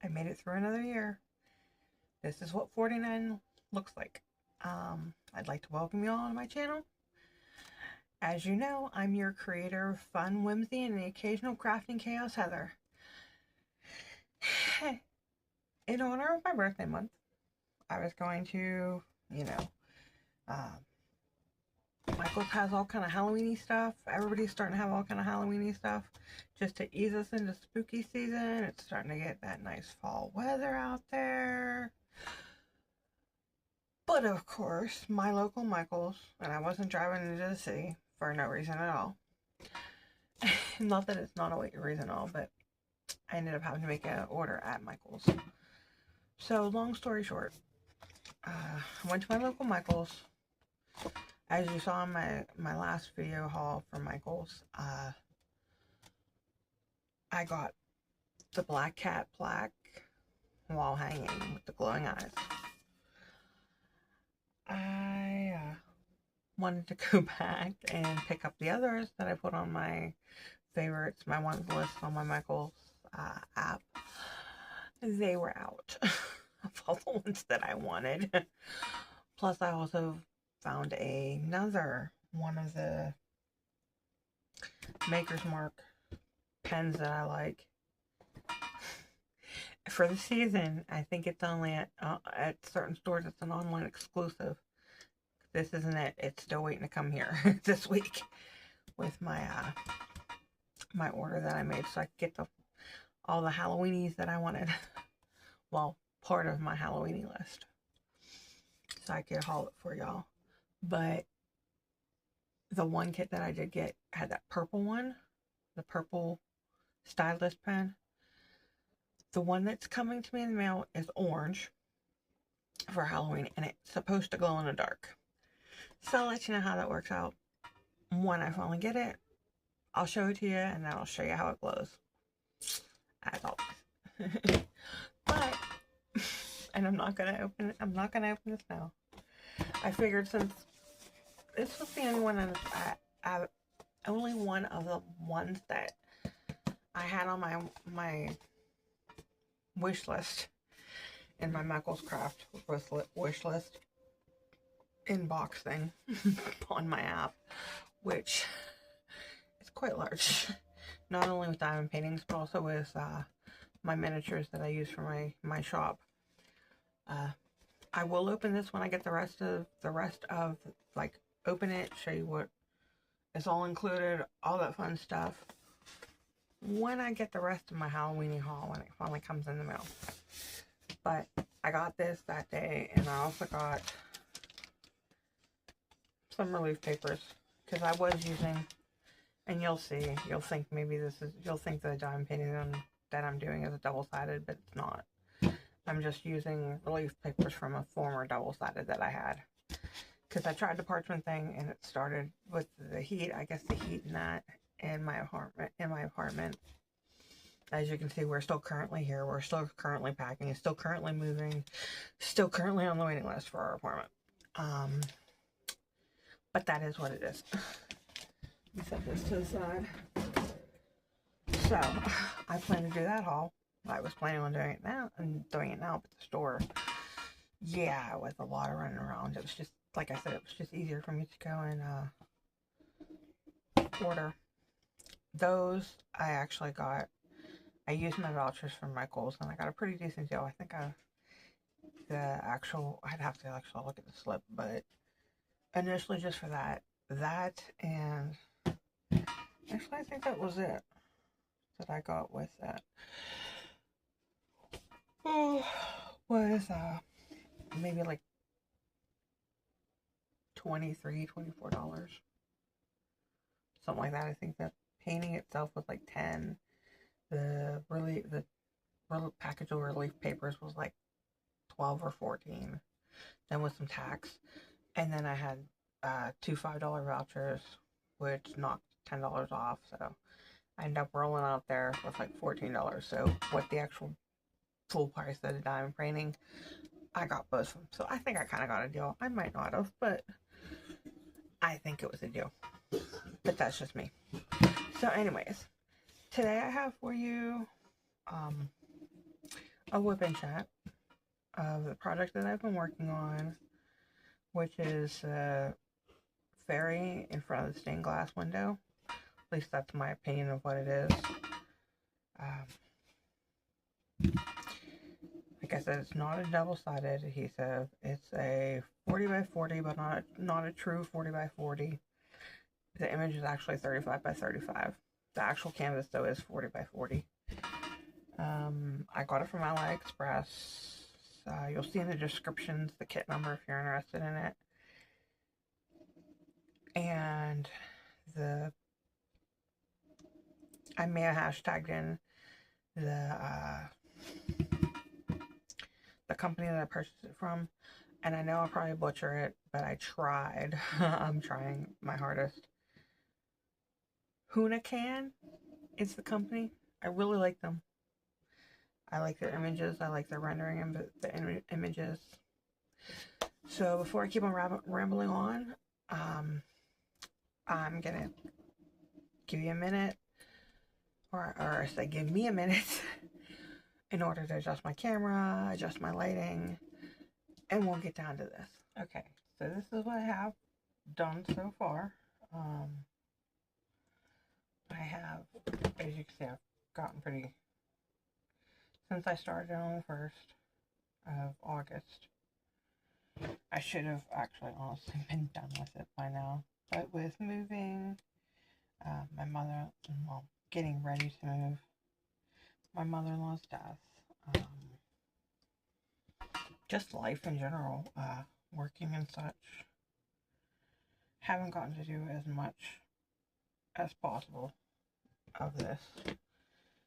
I made it through another year. This is what 49 looks like. I'd like to welcome you all to my channel. As you know, I'm your creator of fun, whimsy, and the occasional crafting chaos, Heather. In honor of my birthday month, I was going to, uh, Michael's has all kind of Halloweeny stuff. Everybody's starting to have all kind of Halloweeny stuff just to ease us into spooky season. It's starting to get that nice fall weather out there. But of course, my local Michael's, and I wasn't driving into the city for no reason at all. Not that it's not a reason at all, but I ended up having to make an order at Michael's. So long story short, I went to my local Michael's. As you saw in my last video haul for Michael's, I got the Black Cat plaque wall hanging with the glowing eyes. I wanted to go back and pick up the others that I put on my favorites, my ones list on my Michael's app. They were out of all the ones that I wanted. Plus, I also found another one of the Maker's Mark pens that I like. For the season, I think it's only at certain stores. It's an online exclusive. This isn't it. It's still waiting to come here this week with my my order that I made, so I could get all the Halloweenies that I wanted. Well, part of my Halloweeny list, so I could haul it for y'all. But the one kit that I did get had that purple one, the purple stylist pen. The one that's coming to me in the mail is orange for Halloween, and it's supposed to glow in the dark. So I'll let you know how that works out. When I finally get it, I'll show it to you, and then I'll show you how it glows. As always. But, and I'm not gonna open this now. I figured since this was the only one only one of the ones that I had on my wish list in my Michael's Craft wish list inbox thing on my app, which is quite large. Not only with diamond paintings, but also with my miniatures that I use for my shop. I will open this when I get the rest of like open it, show you what is all included, all that fun stuff, when I get the rest of my Halloweeny haul, when it finally comes in the mail. But I got this that day, and I also got some relief papers, because I was using, and you'll see, you'll think the diamond painting that I'm doing is a double-sided, but it's not. I'm just using relief papers from a former double-sided that I had. Because I tried the parchment thing, and it started with the heat, I guess the heat in that, in my apartment. As you can see, we're still currently here. We're still currently packing. It's still currently moving. Still currently on the waiting list for our apartment. But that is what it is. Let me set this to the side. So, I plan to do that haul. I was planning on doing it now, but the store, yeah, with a lot of running around. It was just, like I said, it was just easier for me to go and order. Those I actually got. I used my vouchers from Michael's, and I got a pretty decent deal. I think I'd have to actually look at the slip, but initially just for that, and actually I think that was it that I got with that. Oh, was maybe like $23, $24, something like that. I think the painting itself was like 10. The package of relief papers was like 12 or 14. Then with some tax, and then I had 2 $5 vouchers, which knocked $10 off. So I ended up rolling out there with like $14. So what the actual full price of the diamond painting, I got both of them. So I think I kind of got a deal. I might not have, but I think it was a deal. But that's just me. So anyways, today I have for you a WIP Chat of the project that I've been working on, which is a fairy in front of the stained glass window. At least that's my opinion of what it is. Like I said, it's not a double-sided adhesive. It's a 40 by 40, but not a true 40 by 40. The image is actually 35 by 35. The actual canvas, though, is 40 by 40. I got it from AliExpress. You'll see in the descriptions the kit number if you're interested in it. And I may have hashtagged in the company that I purchased it from, and I know I'll probably butcher it, but I tried. I'm trying my hardest. Hunacan is the company. I really like them. I like their images. I like their rendering and the images. So before I keep on rambling on, I'm gonna give you a minute, or say give me a minute in order to adjust my camera, adjust my lighting, and we'll get down to this. Okay, so this is what I have done so far. I have, as you can see, I've gotten pretty, since I started on the 1st of August. I should have actually honestly been done with it by now, but with moving, my mother, well, getting ready to move, my mother-in-law's death, just life in general, working and such, haven't gotten to do as much as possible of this.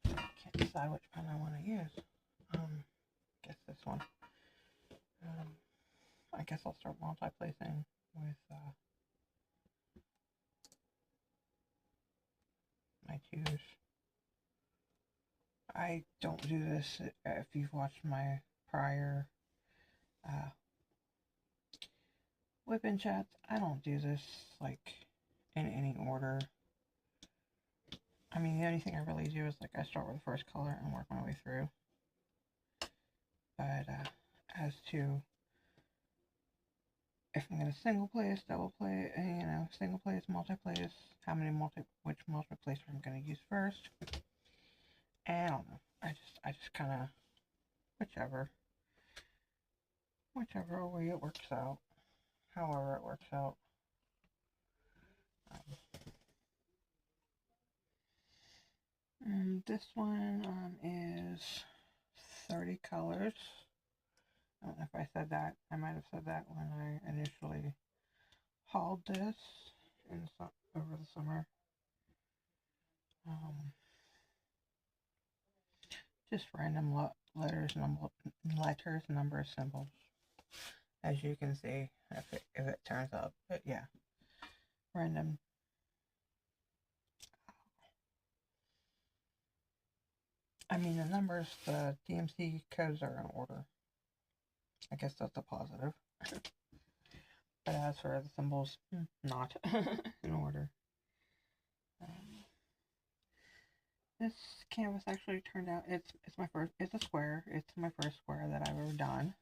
Can't decide which pen I want to use. Guess this one. I guess I'll start multi-placing with my twos. I don't do this if you've watched my prior WIP chats. I don't do this like in any order. I mean, the only thing I really do is like I start with the first color and work my way through. But as to if I'm going to single place, double place, single place, multi-place, which multi-place I'm going to use first. And I don't know. I just kind of, whichever way it works out, however it works out. This one is 30 colors. I don't know if I said that. I might have said that when I initially hauled this over the summer. Just random letters, numbers, symbols, as you can see if it turns up. But yeah, random. I mean, the numbers, the DMC codes are in order. I guess that's a positive. But as for the symbols, not in order. This canvas actually turned out, it's a square. It's my first square that I've ever done.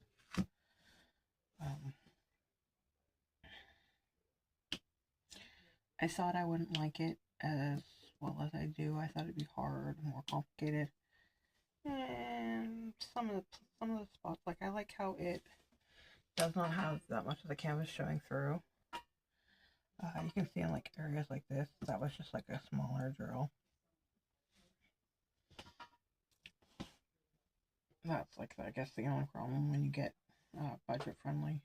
I thought I wouldn't like it as well as I do. I thought it'd be hard, more complicated. And some of the spots, like I like how it does not have that much of the canvas showing through. You can see in like areas like this, that was just like a smaller drill. That's like, I guess, the only problem when you get budget friendly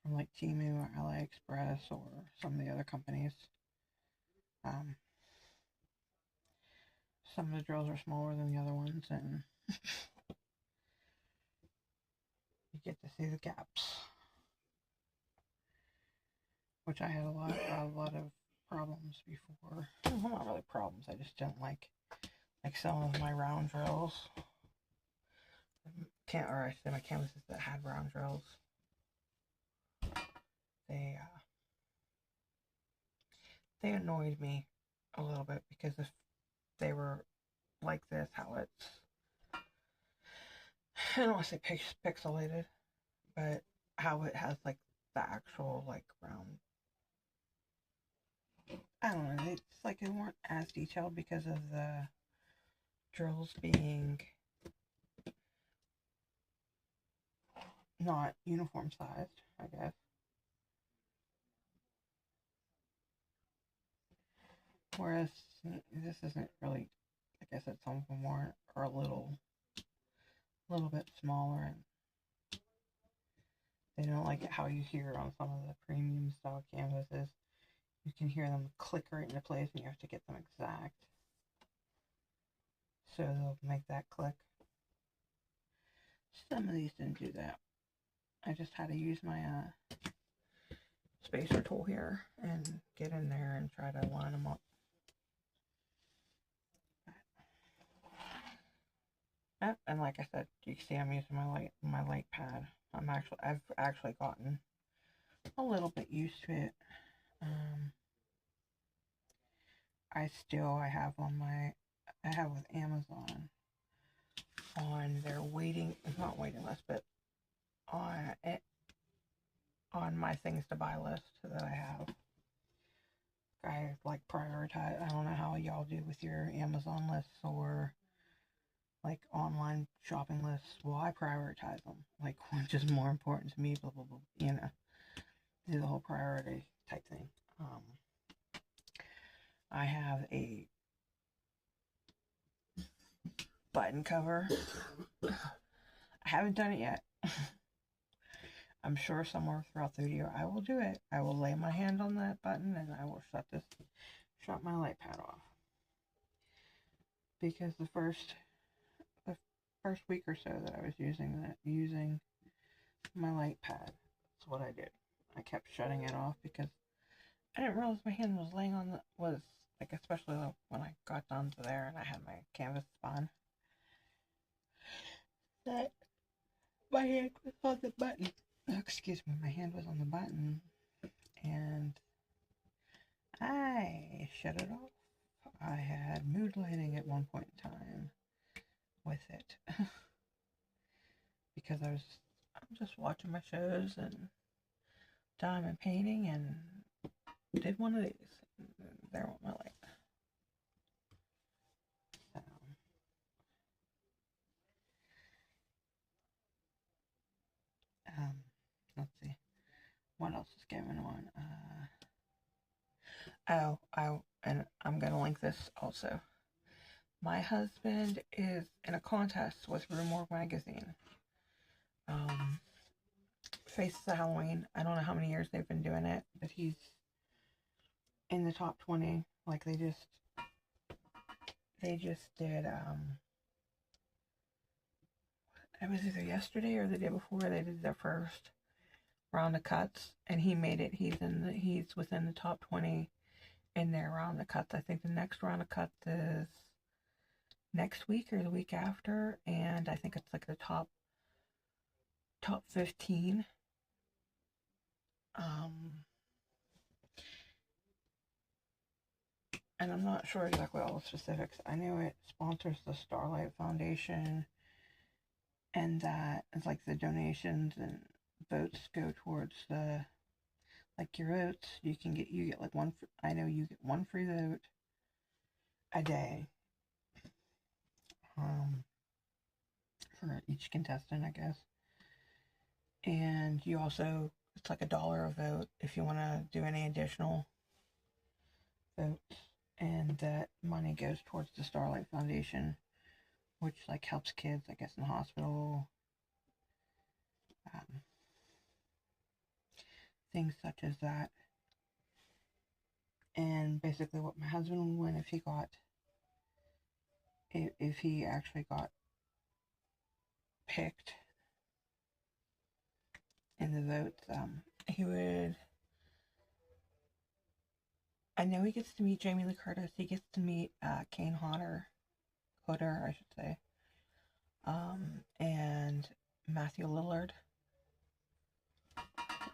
from like Temu or AliExpress or some of the other companies. Some of the drills are smaller than the other ones, and you get to see the gaps, which I had a lot of problems before. Well, not really problems. I just don't like some of my round drills. I say my canvases that had round drills. They annoyed me a little bit because if they were like this, how it's I don't want to say pixelated, but how it has like the actual like round. I don't know. It's like they weren't as detailed because of the drills being not uniform sized, I guess. Whereas this isn't really, like I said, some of them are a little bit smaller, and they don't like it how you hear on some of the premium style canvases. You can hear them click right into place, and you have to get them exact. So they'll make that click. Some of these didn't do that. I just had to use my spacer tool here and get in there and try to line them up. Yep, and like I said, you can see I'm using my light pad. I've actually gotten a little bit used to it. I have with Amazon on their not waiting list, but on my things to buy list that I have. I like prioritize. I don't know how y'all do with your Amazon lists or like online shopping lists. Well, I prioritize them. Like, which is more important to me, blah, blah, blah, you know, do the whole priority type thing. I have a button cover. I haven't done it yet. I'm sure somewhere throughout the video I will do it. I will lay my hand on that button and I will shut my light pad off. Because the first week or so that I was using my light pad, that's what I did. I kept shutting it off because I didn't realize my hand was laying on especially when I got down to there and I had my canvas spun, that my hand was on the button. Excuse me, my hand was on the button and I shut it off. I had mood lighting at one point in time with it because I'm just watching my shows and diamond painting and did one of these. There went my light. So, let's see. What else is going on? And I'm going to link this also. My husband is in a contest with Rue Morgue magazine. Faces of Halloween. I don't know how many years they've been doing it, but he's in the top 20. Like they just did, it was either yesterday or the day before they did their first round of cuts, and he made it. He's within the top 20 in their round of cuts. I think the next round of cuts is next week or the week after, and I think it's like the top 15. And I'm not sure exactly all the specifics. I know it sponsors the Starlight Foundation, and that it's like the donations and votes go towards the, like your votes. You get like one. I know you get one free vote a day. For each contestant, I guess. And you also, it's like $1 a vote if you want to do any additional votes. And that money goes towards the Starlight Foundation, which like helps kids, I guess, in the hospital. Things such as that. And basically what my husband would win if he actually got picked in the votes, he would, I know he gets to meet Jamie Lee Curtis. He gets to meet Kane Hodder, I should say, and Matthew Lillard,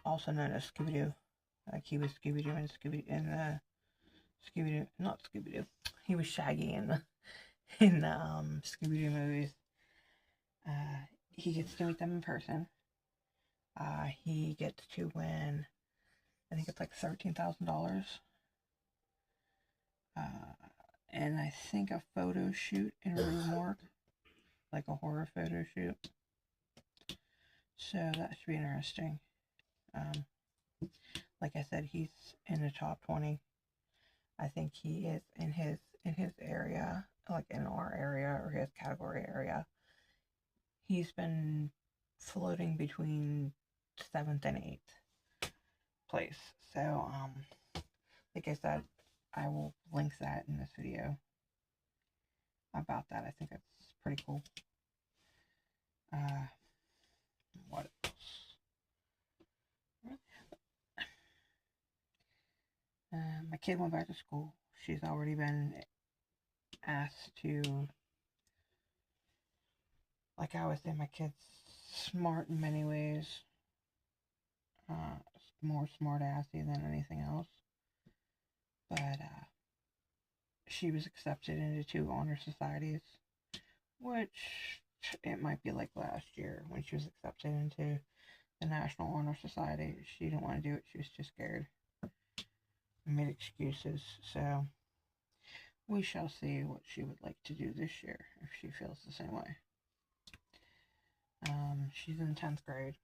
also known as Scooby-Doo. Like he was Scooby-Doo not Scooby-Doo. He was Shaggy in the Scooby-Doo movies. he gets to meet them in person. He gets to win, I think it's like $13,000. And I think a photo shoot in Rue Morgue, like a horror photo shoot. So that should be interesting. Like I said, he's in the top 20. I think he is in his area, like in our area or his category area. He's been floating between 7th and 8th place. So, like I said, I will link that in this video about that. I think that's pretty cool. What else? My kid went back to school. She's already been asked to, like I always say, my kid's smart in many ways. More smart-assy than anything else. But she was accepted into 2 honor societies, which it might be like last year when she was accepted into the National Honor Society. She didn't want to do it. She was too scared and made excuses. So we shall see what she would like to do this year if she feels the same way. She's in 10th grade.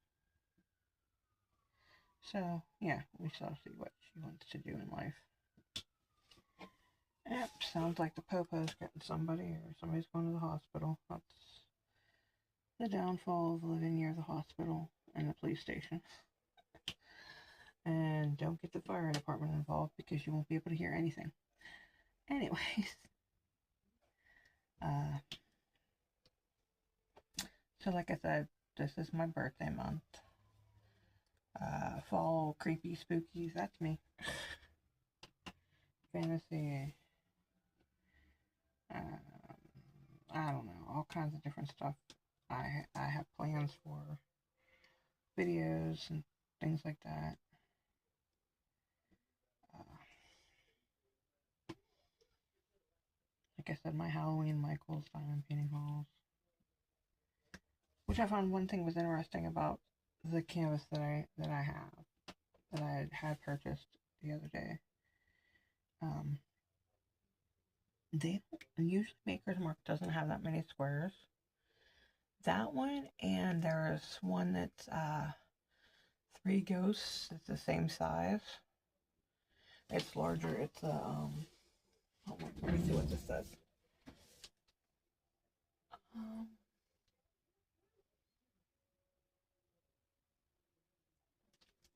So, yeah, we shall see what she wants to do in life. Yep, sounds like the popo's getting somebody, or somebody's going to the hospital. That's the downfall of living near the hospital and the police station. And don't get the fire department involved because you won't be able to hear anything. Anyways, so like I said, this is my birthday month. Fall, creepy, spookies, that's me. Fantasy, I don't know, all kinds of different stuff. I have plans for videos and things like that. Like I said, my Halloween Michaels diamond painting hauls. Which I found one thing was interesting about the canvas that I had purchased the other day. They don't, usually Maker's Mark doesn't have that many squares. That one, and there's one that's 3 ghosts. It's the same size. It's larger. It's a let me see what this says.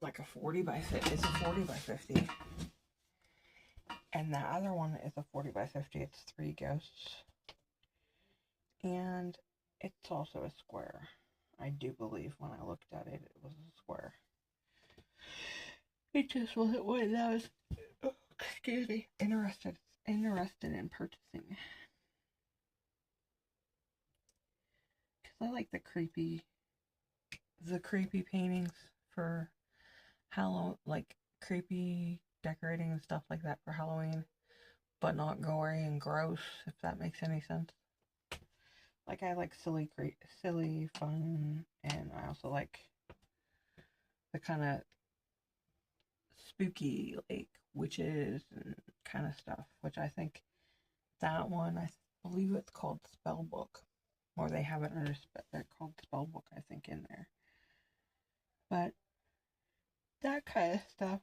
Like a 40 by 50. It's a 40 by 50. And the other one is a 40 by 50. It's 3 ghosts. And it's also a square. I do believe when I looked at it, it was a square. It just wasn't one that I was, excuse me, interested in purchasing. Because I like the creepy paintings for Halloween, like creepy decorating and stuff like that for Halloween, but not gory and gross, if that makes any sense. Like, I like silly fun, and I also like the kind of spooky, like witches and kind of stuff, which I think that one, I believe it's called Spellbook, or they have it under, they're called Spellbook, I think, in there. But that kind of stuff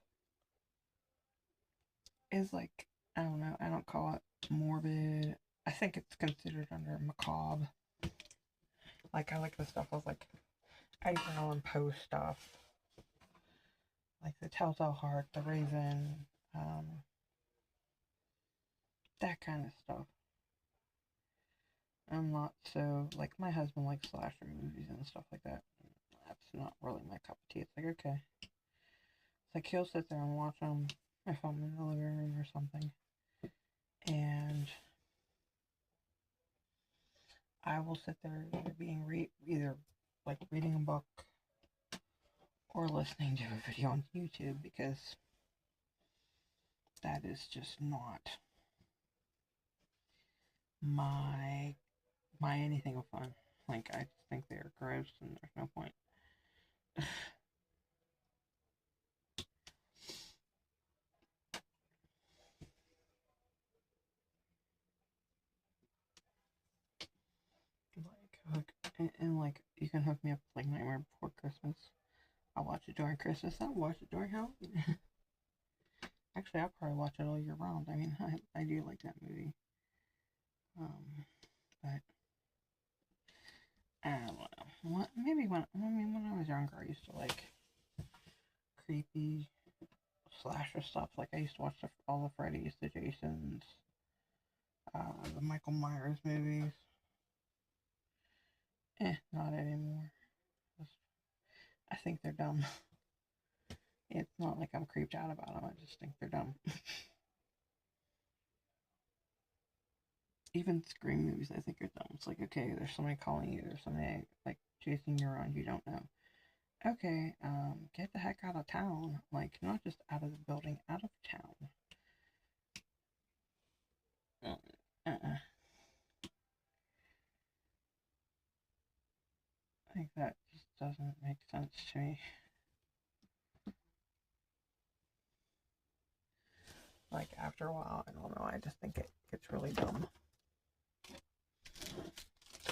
is like, I don't know, I don't call it morbid. I think it's considered under macabre. Like, I like the stuff with, like, Edgar Allan Poe stuff. Like the Telltale Heart, the Raven, that kind of stuff. I'm not so, like, my husband likes slasher movies and stuff like that. That's not really my cup of tea. It's like, okay. It's like, he'll sit there and watch them if I'm in the living room or something. And I will sit there either like reading a book or listening to a video on YouTube, because that is just not my anything of fun. Like, I just think they are gross and there's no point. And like, you can hook me up with like Nightmare Before Christmas. I'll watch it during Christmas. I'll watch it during Halloween. Actually, I'll probably watch it all year round. I mean, I do like that movie. But I don't know. Maybe when I was younger, I used to like creepy slasher stuff. Like I used to watch all the Freddy's, the Jasons, the Michael Myers movies. Not anymore. I think they're dumb. It's not like I'm creeped out about them. I just think they're dumb. Even Scream movies, I think are dumb. It's like, okay, there's somebody calling you. There's somebody like chasing you around you don't know. Okay, get the heck out of town. Like, not just out of the building, out of town. I think that just doesn't make sense to me. Like, after a while, I don't know, I just think it gets really dumb.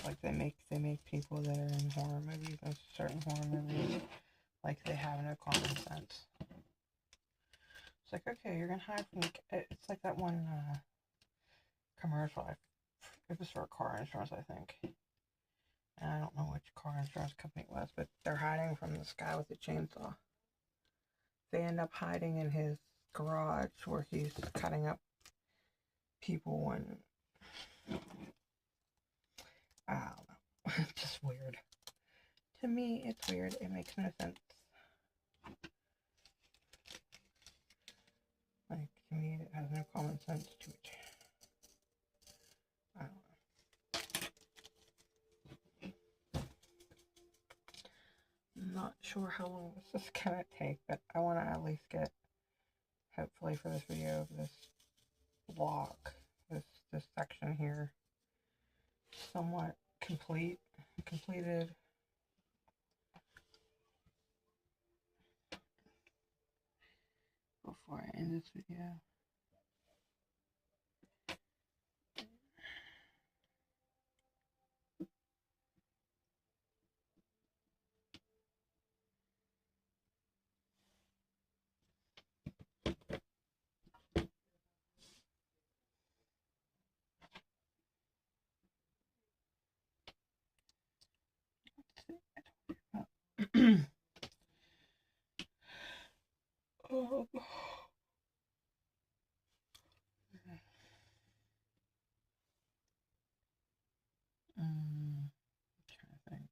Like, they make people that are in horror movies, those certain horror movies, like they have no common sense. It's like, okay, you're gonna hide from it's like that one commercial. It was for car insurance, I think. And I don't know which car insurance company it was, but they're hiding from this guy with a chainsaw. They end up hiding in his garage where he's cutting up people, and I don't know. It's just weird. To me, it's weird. It makes no sense. Like, to me, it has no common sense to it. I don't know. I'm not sure how long this is gonna take, but I want to at least get, hopefully for this video, this block, this section here, somewhat completed. Before I end this video. Oh. Trying to think.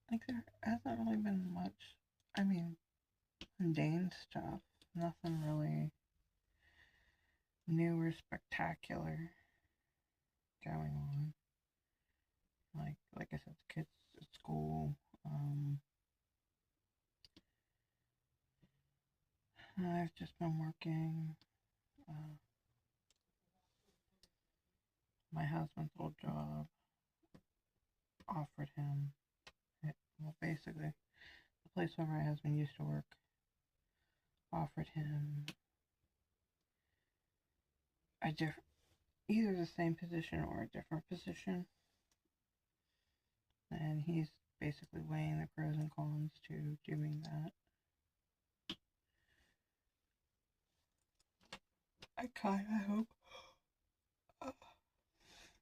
Like, there hasn't really been much, I mean, mundane stuff. Nothing really new or spectacular going on. Like I said, the kids at school. I've just been working. My husband's old job offered him, well, basically, the place where my husband used to work offered him either the same position or a different position. And he's basically weighing the pros and cons to doing that. I kind of hope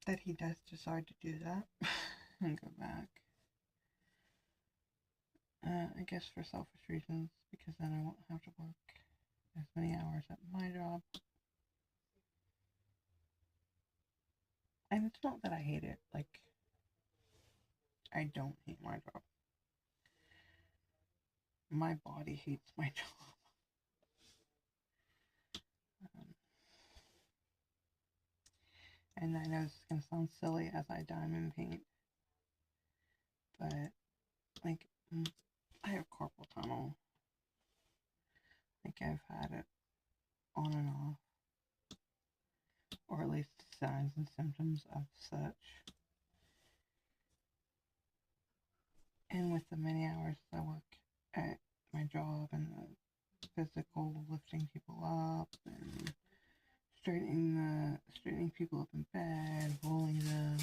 that he does decide to do that and go back. I guess for selfish reasons, because then I won't have to work as many hours at my job. And it's not that I hate it, like, I don't hate my job. My body hates my job. And I know this is going to sound silly as I diamond paint, but, like, I have carpal tunnel. Like, I've had it on and off, or at least signs and symptoms of such. the many hours I work at my job and the physical lifting people up and straightening people up in bed, rolling them.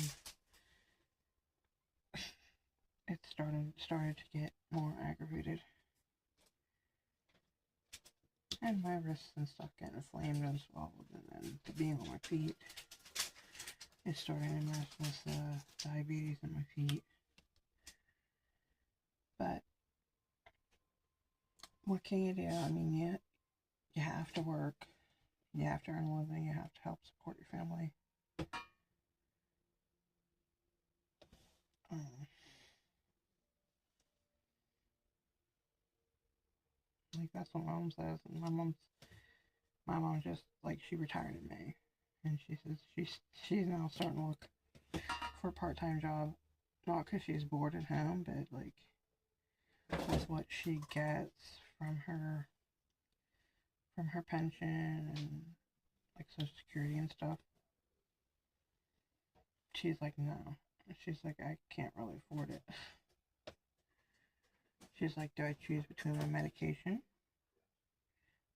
It started to get more aggravated. And my wrists and stuff getting inflamed and swelled, and then being on my feet is starting to mess with the diabetes in my feet. But what can you do? I mean, you have to work, you have to earn a living, you have to help support your family. Like, that's what my mom says, and my mom just, like, she retired in May, and she says she's now starting to look for a part-time job, not because she's bored at home, but, like, with what she gets from her pension and, like, Social Security and stuff. She's like, no. She's like, I can't really afford it. She's like, do I choose between my medication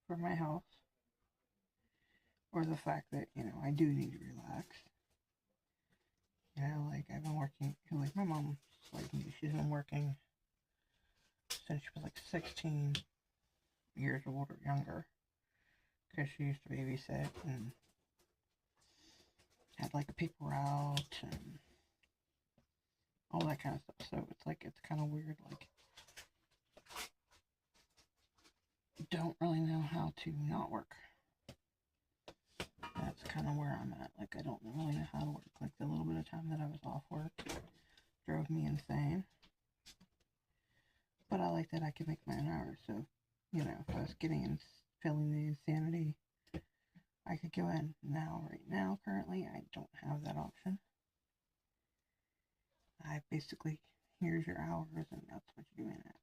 for my health or the fact that, you know, I do need to relax? You know, like, I've been working, like, my mom's like me. She's been working since she was like 16 years old or younger, because she used to babysit and had like a paper route and all that kind of stuff. So it's like, it's kind of weird, like, don't really know how to not work. That's kind of where I'm at. Like, I don't really know how to work. Like, the little bit of time that I was off work drove me insane. But I like that I can make my own hours. So, you know, if I was getting and feeling the insanity, I could go in. Now, right now, currently, I don't have that option. I basically, here's your hours, and that's what you're doing it.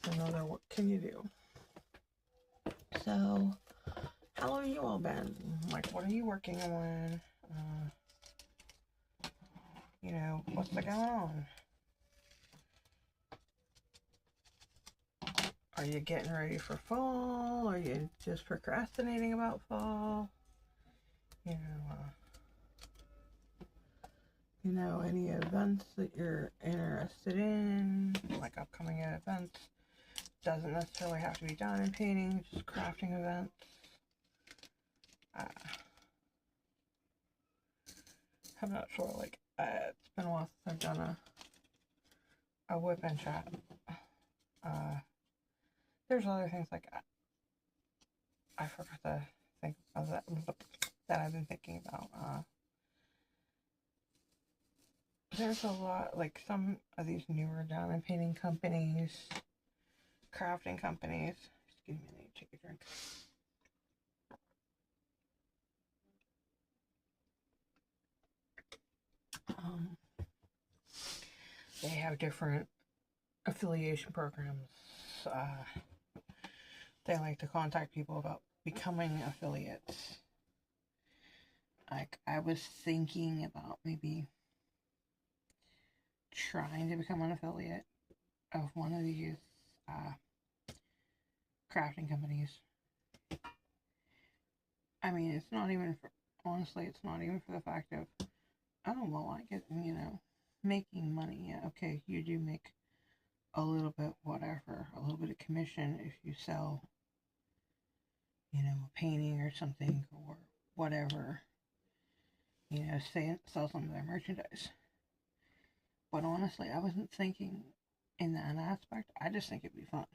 Another, what can you do? So, how have you all been? Like, what are you working on? You know, what's going on? Are you getting ready for fall? Are you just procrastinating about fall? You know, any events that you're interested in, like upcoming events. Doesn't necessarily have to be diamond painting, just crafting events. I'm not sure, like, it's been a while since I've done a WIP Chat. There's other things, like, I forgot to think of that I've been thinking about. There's a lot, like, some of these newer diamond painting companies, crafting companies. Excuse me, I need to take a drink. They have different affiliation programs. They like to contact people about becoming affiliates. Like, I was thinking about maybe trying to become an affiliate of one of these crafting companies. I mean, it's not even for, honestly, it's not even for the fact of, oh, well, I get, you know, making money. Yeah, okay, you do make a little bit, whatever, a little bit of commission if you sell, you know, a painting or something or whatever, you know, sell some of their merchandise. But honestly, I wasn't thinking in that aspect. I just think it'd be fun.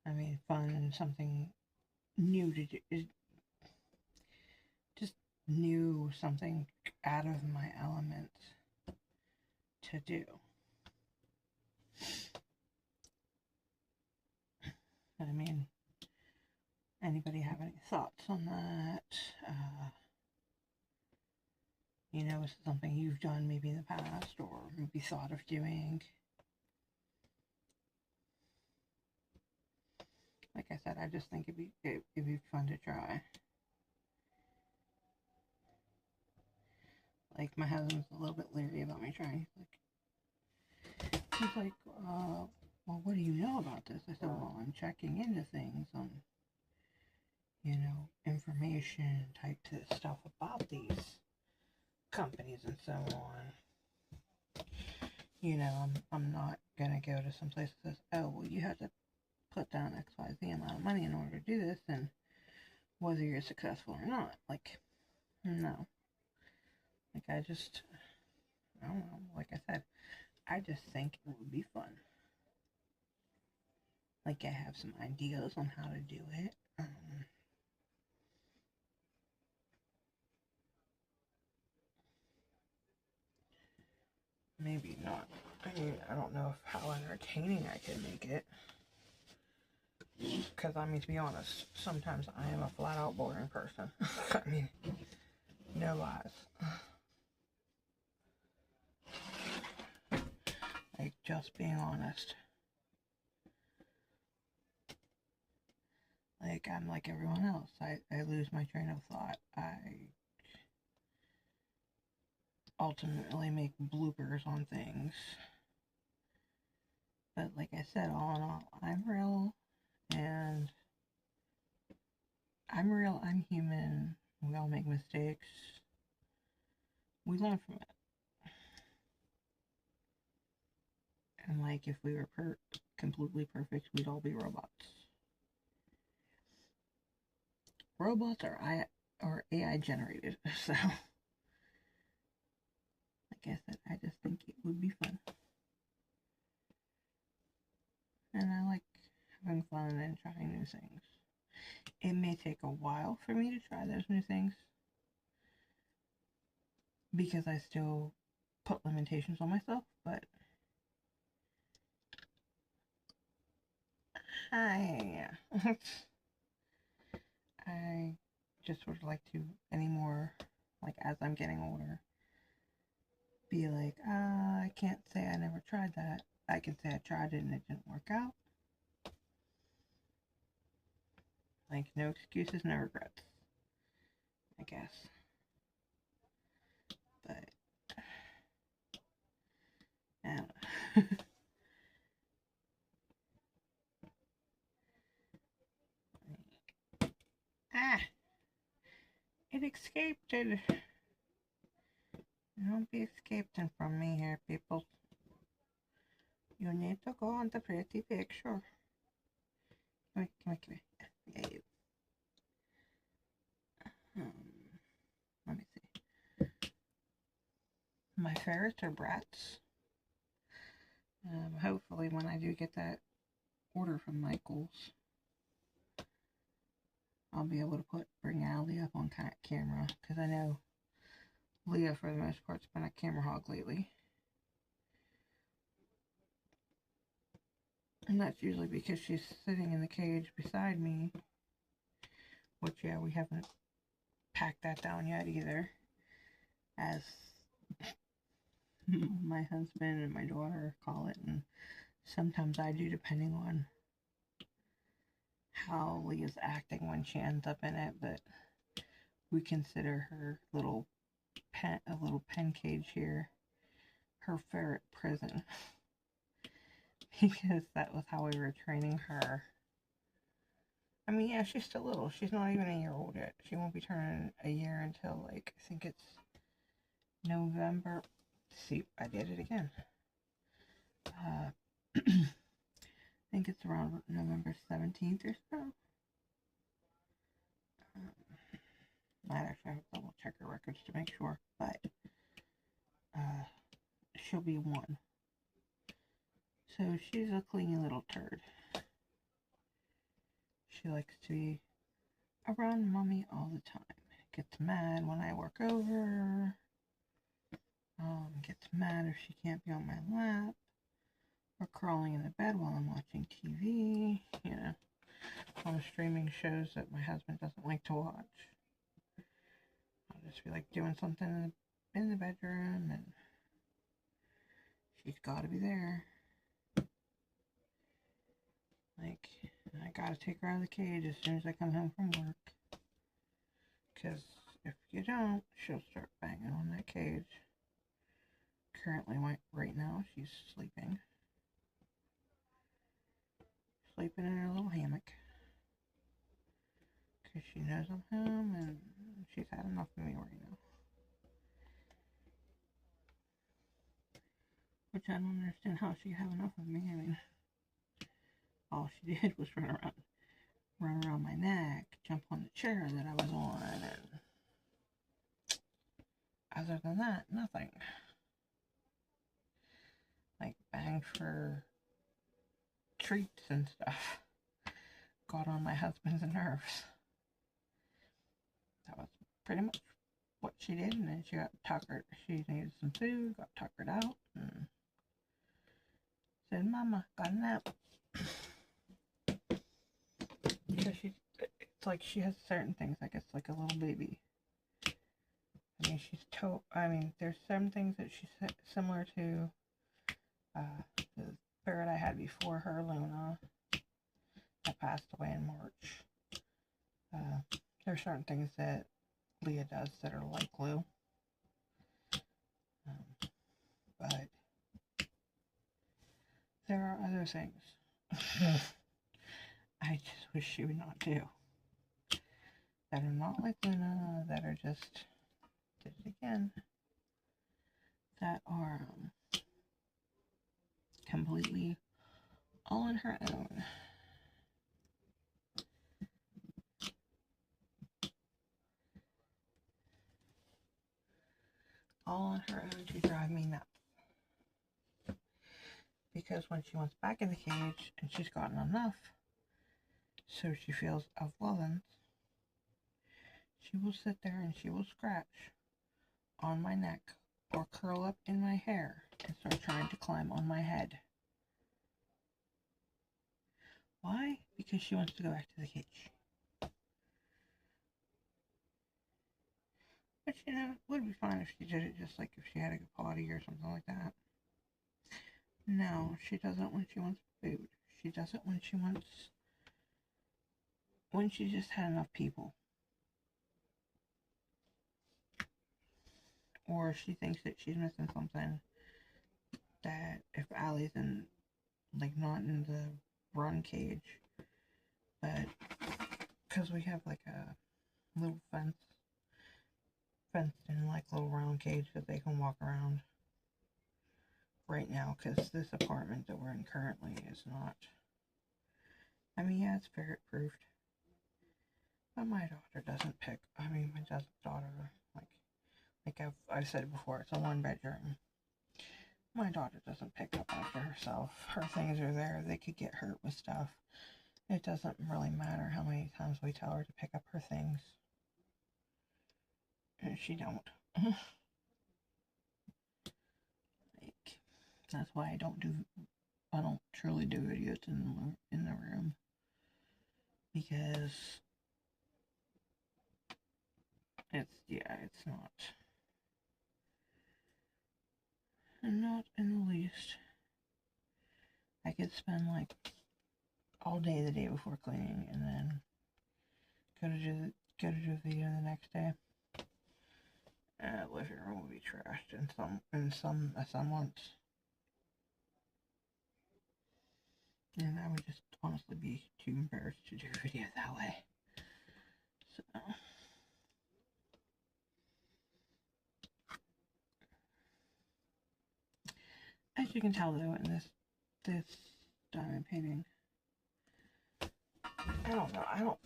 I mean, fun and something new to do. Just new, something out of my element to do. I mean, anybody have any thoughts on that? You know, is it something you've done maybe in the past or maybe thought of doing? Like I said, I just think it'd be fun to try. Like, my husband's a little bit leery about me trying. He's like, well, what do you know about this? I said, well, I'm checking into things on, you know, information type stuff about these companies and so on. You know, I'm not gonna go to some place that says, oh, well, you have to put down XYZ amount of money in order to do this, and whether you're successful or not. Like, no. Like, I don't know, like I said, I just think it would be fun. Like, I have some ideas on how to do it. Maybe not. I mean, I don't know how entertaining I can make it. Because, I mean, to be honest, sometimes I am a flat-out boring person. I mean, no lies. Like, just being honest. Like, I'm like everyone else. I lose my train of thought. I ultimately make bloopers on things. But like I said, all in all, I'm real, and I'm human. We all make mistakes. We learn from it. And like, if we were completely perfect, we'd all be robots. Robots are AI generated, so like I said, I just think it would be fun. And I like having fun and trying new things. It may take a while for me to try those new things, because I still put limitations on myself, but I just would like to anymore, like, as I'm getting older, be like, I can't say I never tried that. I can say I tried it and it didn't work out. Like, no excuses, no regrets, I guess. But I don't know. It escaped it. Don't be escaping from me here, people. You need to go on the pretty picture. Come here. Yeah, you. Let me see. My ferrets are brats. Hopefully when I do get that order from Michaels, I'll be able to bring Allie up on camera, because I know Leah, for the most part, has been a camera hog lately. And that's usually because she's sitting in the cage beside me, which, yeah, we haven't packed that down yet either, as my husband and my daughter call it, and sometimes I do, depending on how Leah's acting when she ends up in it. But we consider her a little pen cage here her ferret prison, because that was how we were training her. I mean, yeah, she's still little. She's not even a year old yet. She won't be turning a year until, like, I think it's November. See, I did it again. I think it's around November 17th or so. Might actually have to double check her records to make sure, but she'll be 1. So she's a clingy little turd. She likes to be around mommy all the time. Gets mad when I work over. Gets mad if she can't be on my lap, or crawling in the bed while I'm watching TV, you know, on streaming shows that my husband doesn't like to watch. I'll just be like doing something in the bedroom, and she's got to be there. Like, I gotta take her out of the cage as soon as I come home from work, because If you don't, she'll start banging on that cage. Currently, right now, she's sleeping. Sleeping in her little hammock. Because she knows I'm home and she's had enough of me right now. Which I don't understand how she had enough of me. I mean, all she did was run around my neck, jump on the chair that I was on, and other than that, nothing. Like, banged for treats and stuff. Got on my husband's nerves. That was pretty much what she did, and then she got tuckered. She needed some food, got tuckered out, and said, "Mama, got a nap." Because it's like she has certain things, I guess, like a little baby. I mean, there's some things that she's similar to the ferret I had before her, Luna, that passed away in March. There's certain things that Leah does that are like Lou. But there are other things I just wish she would not do. That are not like Luna, that are just, did it again, that are completely all on her own. All on her own to drive me nuts. Because when she wants back in the cage and she's gotten enough, so she feels of loving, she will sit there and she will scratch on my neck or curl up in my hair and start trying to climb on my head. Why? Because she wants to go back to the cage. But you know, it would be fine if she did it just like if she had a potty or something like that. No, she doesn't when she wants food. She does it when she just had enough people. Or she thinks that she's missing something, that if Allie's not in the run cage, but because we have like a little fenced in like little round cage that they can walk around right now, because this apartment that we're in currently is not, I mean, yeah, it's ferret proofed, but my daughter doesn't pick, my daughter, like I've said before, it's a 1-bedroom. My daughter doesn't pick up after herself. Her things are there. They could get hurt with stuff. It doesn't really matter how many times we tell her to pick up her things. And she don't. That's why I don't truly do videos in the room. Because it's not in the least. I could spend like all day the day before cleaning and then go to do the video the next day. Living room will be trashed in some months. And I would just honestly be too embarrassed to do a video that way. So as you can tell though, in this diamond painting, I don't know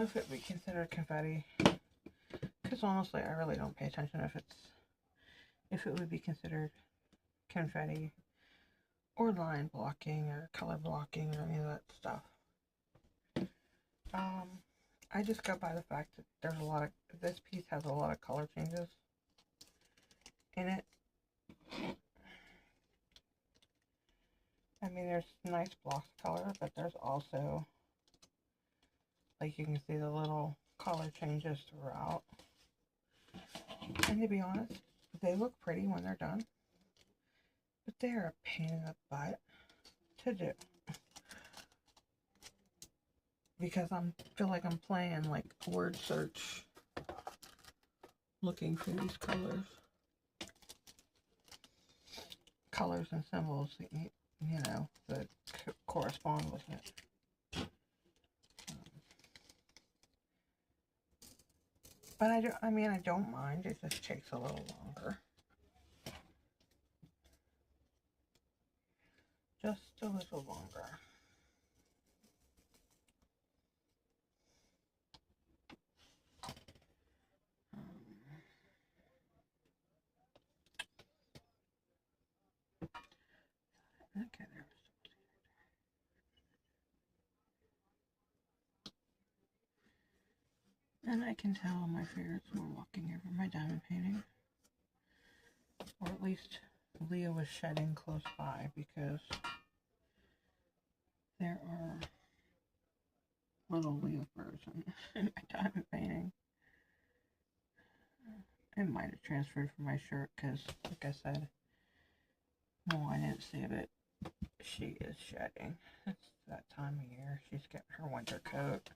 if it would be considered confetti, because honestly I really don't pay attention if it would be considered confetti or line blocking or color blocking or any of that stuff. I just go by the fact that this piece has a lot of color changes in it. I mean, there's nice blocks of color, but there's also, like, you can see the little color changes throughout. And to be honest, they look pretty when they're done, but they're a pain in the butt to do. Because I feel like I'm playing like word search looking for these colors and symbols that you know, that correspond with it. But I mean, I don't mind. It just takes a little longer. Just a little longer. Okay, there. And I can tell my favorites were walking over my diamond painting. Or at least Leah was shedding close by, because there are little Leah birds in my diamond painting. It might have transferred from my shirt because, like I said, no, I didn't save it. She is shedding. It's that time of year. She's getting her winter coat.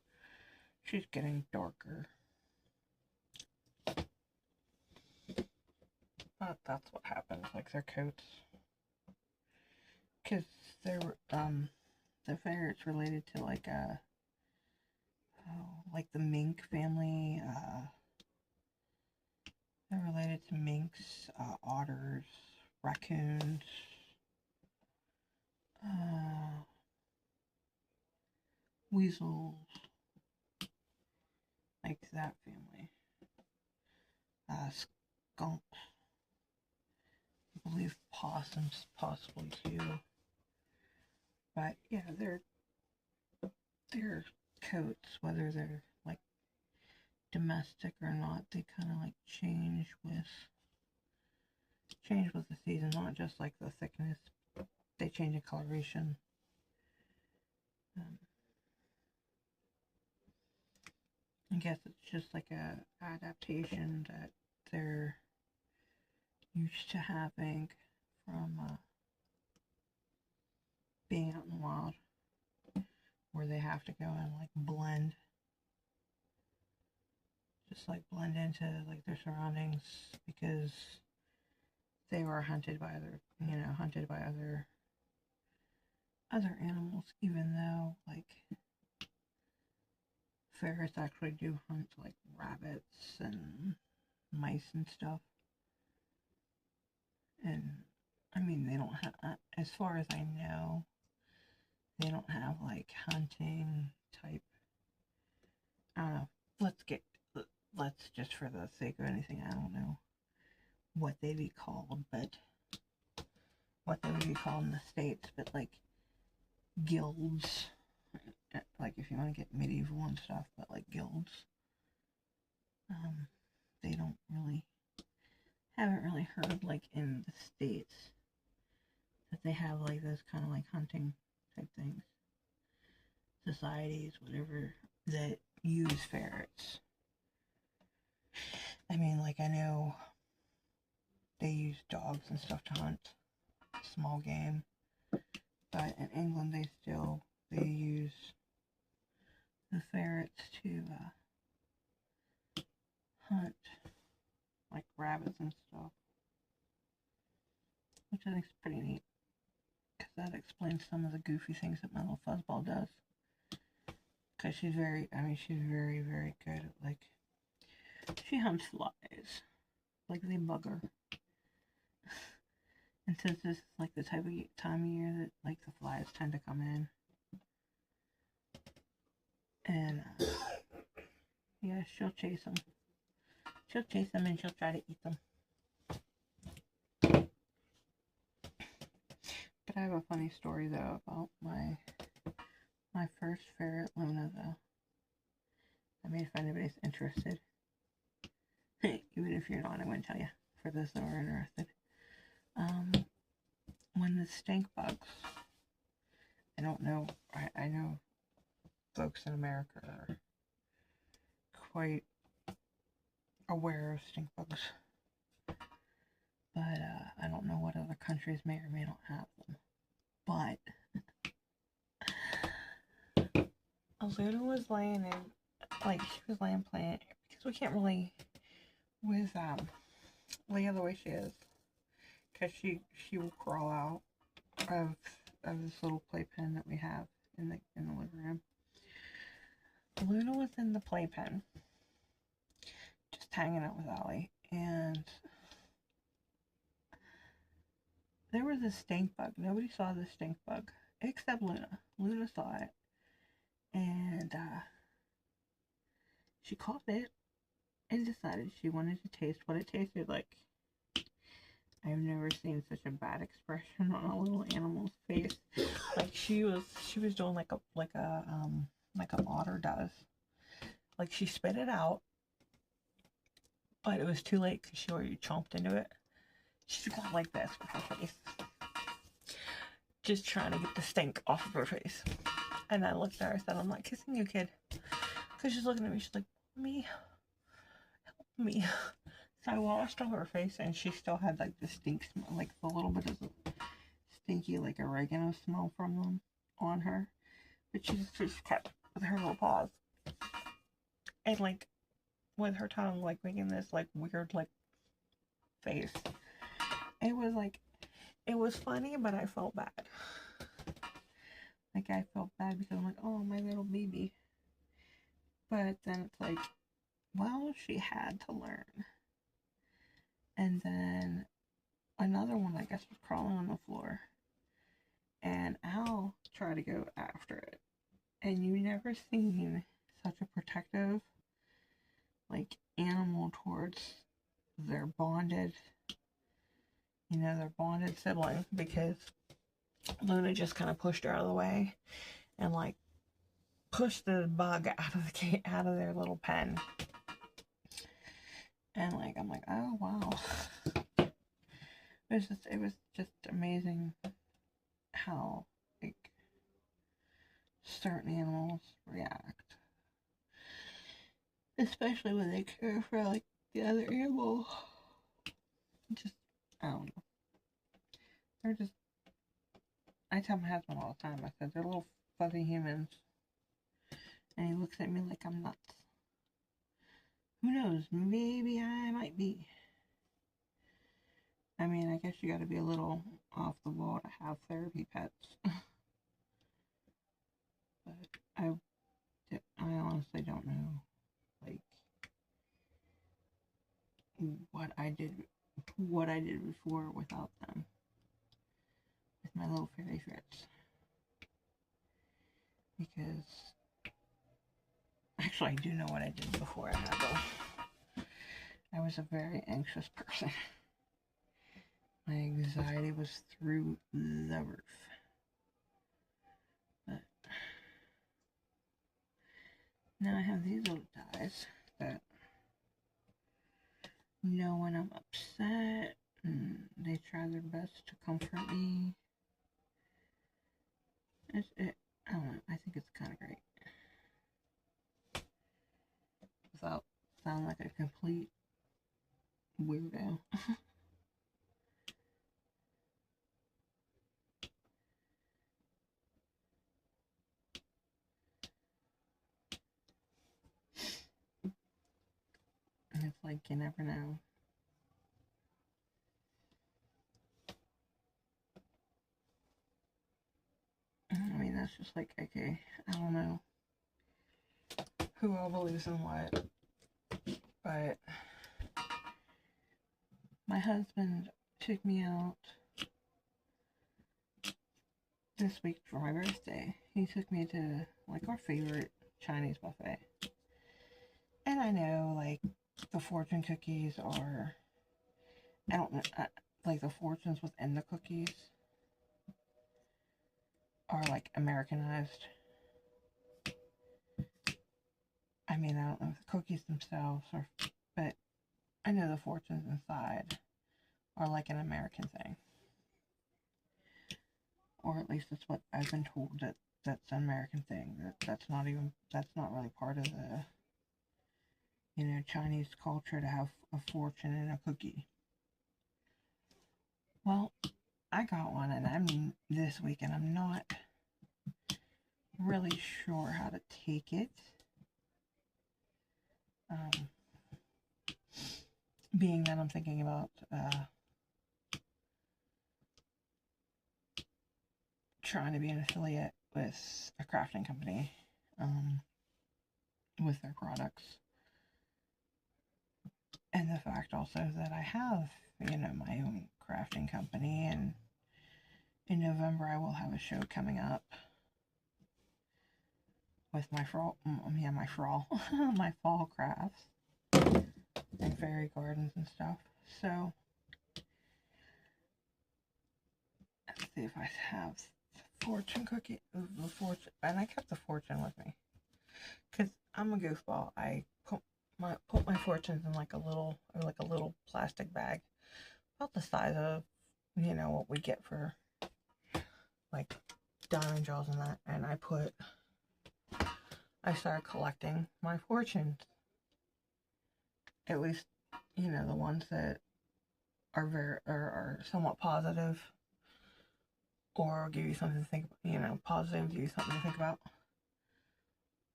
She's getting darker. But that's what happens, like their coats. Because they're, the ferret's related to like the mink family. They're related to minks, otters, raccoons, weasels, like that family. Skunks. I believe possums possibly too. But yeah, their coats, whether they're like domestic or not, they kind of like change with the season, not just like the thickness. They change in coloration. I guess it's just like a adaptation that they're used to having from being out in the wild, where they have to go and like blend, just like blend into like their surroundings, because they were hunted by other animals, even though like ferrets actually do hunt like rabbits and mice and stuff. And I mean, they don't have, as far as I know, they don't have like hunting type, I don't know, let's just for the sake of anything, I don't know what they'd be called, but what they would be called in the States, but like guilds, like if you want to get medieval and stuff, but like guilds, they haven't really heard like in the States that they have like those kind of like hunting type things, societies, whatever, that use ferrets. I mean, like, I know they use dogs and stuff to hunt small game, but in England they use the ferrets to hunt like rabbits and stuff, which I think is pretty neat, because that explains some of the goofy things that my little fuzzball does. Because she's very, very good at, like, she hunts flies. Like, they bug her. And since this is, like, the type of time of year that, like, the flies tend to come in. And, yeah, she'll chase them. She'll chase them and she'll try to eat them. But I have a funny story, though, about my first ferret, Luna, though. I mean, if anybody's interested. Even if you're not, I wouldn't tell you, for those that are interested. When the stink bugs, I don't know, I know folks in America are quite aware of stink bugs, but I don't know what other countries may or may not have them. But Luna was laying in, like, she was laying playing, because we with Leah the way she is, because she will crawl out of this little playpen that we have in the living room. Luna was in the playpen, just hanging out with Ollie, and there was a stink bug. Nobody saw the stink bug except Luna. Luna saw it, and she caught it and decided she wanted to taste what it tasted like. I've never seen such a bad expression on a little animal's face. Like she was doing like an otter does. Like she spit it out, but it was too late because she already chomped into it. She's got like this with her face, just trying to get the stink off of her face. And I looked at her and said, "I'm not kissing you, kid," because she's looking at me. She's like, "Me, help me." So I washed all her face, and she still had like the stink smell, like the little bit of the stinky like oregano smell from them on her. But she just kept with her little paws and like with her tongue like making this like weird like face. It was funny, but I felt bad. Like I felt bad because I'm like, oh, my little baby. But then it's like, well, she had to learn. And then another one, I guess, was crawling on the floor. And Al tried to go after it. And you never seen such a protective, like, animal towards their bonded sibling, because Luna just kind of pushed her out of the way and, like, pushed the bug out of their little pen. And like I'm like, oh wow. It was just amazing how like certain animals react. Especially when they care for like the other animal. Just I don't know. They're just I tell my husband all the time, I said they're little fuzzy humans. And he looks at me like I'm nuts. Who knows? Maybe I might be. I mean, I guess you gotta be a little off the wall to have therapy pets. But I honestly don't know, like, what I did before without them. With my little fairy Fritz. Because, actually I do know what I did before I had them. I was a very anxious person. My anxiety was through the roof. But now I have these little guys that know when I'm upset, and they try their best to comfort me. I don't know, I think it's kind of great. Without sounding like a complete weirdo. And it's like, you never know. I mean, that's just like, okay, I don't know who all believes in what, but my husband took me out this week for my birthday. He took me to, like, our favorite Chinese buffet. And I know, like, the fortune cookies are, I don't know, like, the fortunes within the cookies are, like, Americanized. I mean, I don't know if the cookies themselves are, but I know the fortunes inside are, like, an American thing. Or at least that's what I've been told, that that's an American thing. That's not really part of the, Chinese culture to have a fortune in a cookie. Well, I got one, and I'm this week, and I'm not really sure how to take it. being that I'm thinking about trying to be an affiliate with a crafting company with their products. And the fact also that I have, you know, my own crafting company, and in November I will have a show coming up with my fall crafts and fairy gardens and stuff. So let's see if I have the fortune cookie, the fortune, and I kept the fortune with me because I'm a goofball. I put my fortunes in like a little plastic bag, about the size of, you know, what we get for like diamond draws and that, and I started collecting my fortunes. At least, you know, the ones that are somewhat positive, or give you something to think about, you know, positive, give you something to think about.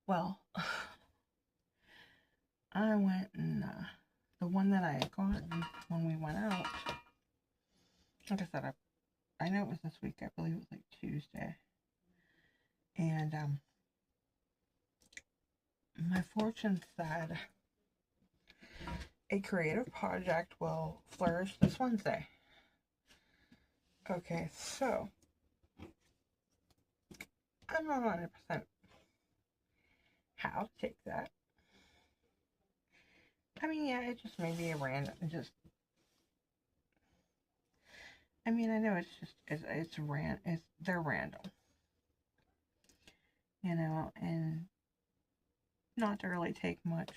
Well, I went and the one that I had gotten when we went out, like I said, I know it was this week, I believe it was like Tuesday, and my fortune said a creative project will flourish this Wednesday. Okay, so I'm not 100% how to take that. I mean, yeah, it just may be a random, I mean, I know they're random, you know, and not to really take much,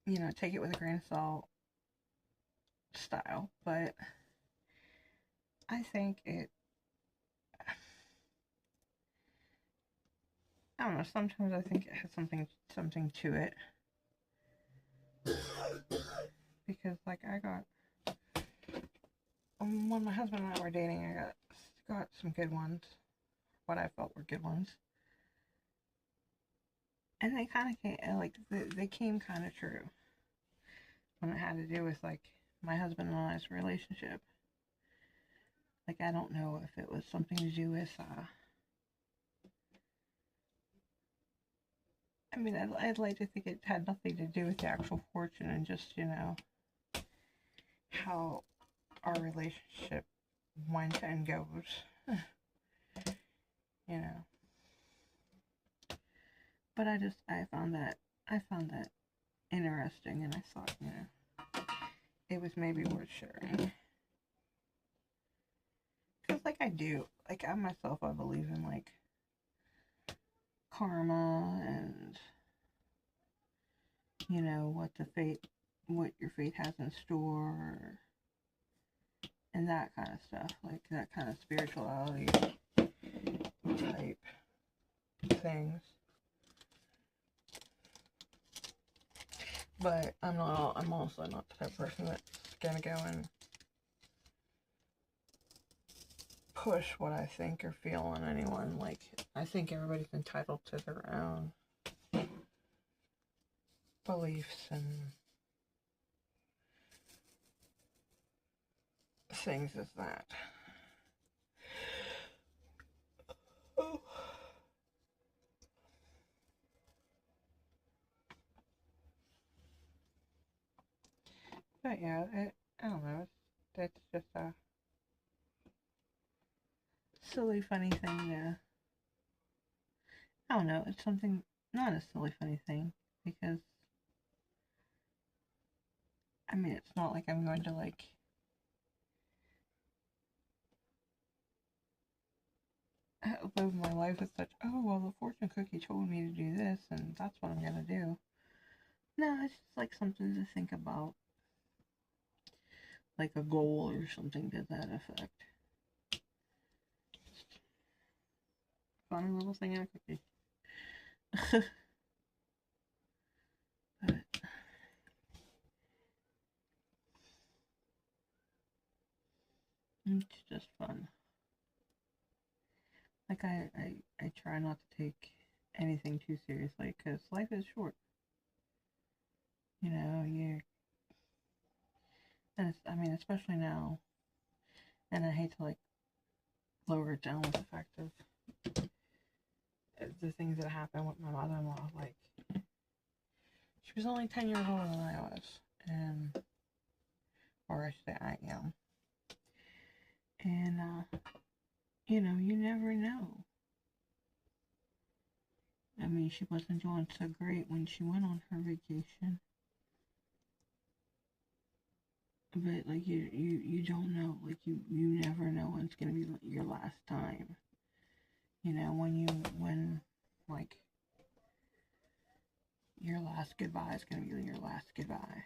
you know, take it with a grain of salt style, but I think I don't know, sometimes I think it has something to it, because like I got, when my husband and I were dating, I got some good ones, what I felt were good ones, and they kind of came, like, they came kind of true when it had to do with, like, my husband and I's relationship. Like, I don't know if it was something to do with, I mean, I'd like to think it had nothing to do with the actual fortune, and just, you know, how our relationship went and goes, you know. But I found that interesting, and I thought, you know, it was maybe worth sharing. Because, like, I myself, I believe in, like, karma, and, you know, what your fate has in store, and that kind of stuff, like, that kind of spirituality type things. But I'm also not the type of person that's gonna go and push what I think or feel on anyone. Like, I think everybody's entitled to their own beliefs and things as that. Oh. But yeah, I don't know. It's just a silly, funny thing. I don't know. It's something, not a silly, funny thing, because I mean, it's not like I'm going to, like, live my life as such, oh, well, the fortune cookie told me to do this, and that's what I'm gonna do. No, it's just like something to think about, like a goal or something to that effect. Just funny little thing in a cookie. But it's just fun. Like, I try not to take anything too seriously, because life is short. you know, and I mean, especially now, and I hate to like lower it down with the fact of the things that happened with my mother-in-law. Like, she was only 10 years older than I was, and, or I should say I am. And, you know, you never know. I mean, she wasn't doing so great when she went on her vacation. But, like, you don't know. Like, you never know when it's going to be your last time. You know, when, like, your last goodbye is going to be your last goodbye.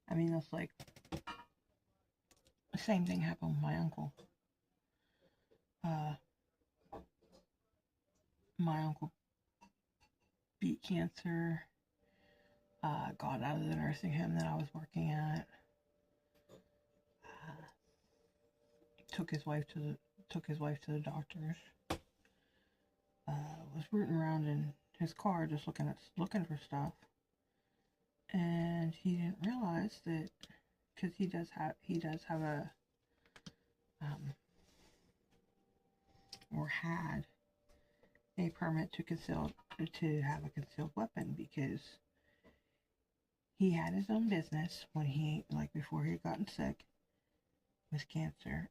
I mean, that's like, the same thing happened with my uncle. My uncle beat cancer, got out of the nursing home that I was working at, took his wife to the doctors, was rooting around in his car just looking for stuff, and he didn't realize that, because he does have a or had a permit to have a concealed weapon, because he had his own business when he, like, before he had gotten sick with cancer.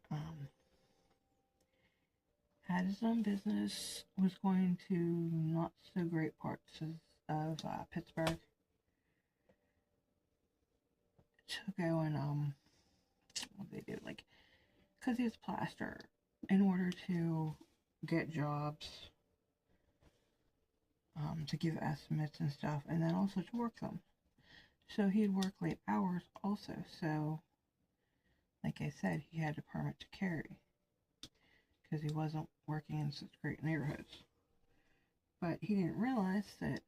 Had his own business, was going to not so great parts of Pittsburgh to go and what they do, like, because he was plaster, in order to get jobs, to give estimates and stuff, and then also to work them. So he'd work late hours also. So, like I said, he had a permit to carry because he wasn't working in such great neighborhoods. But he didn't realize that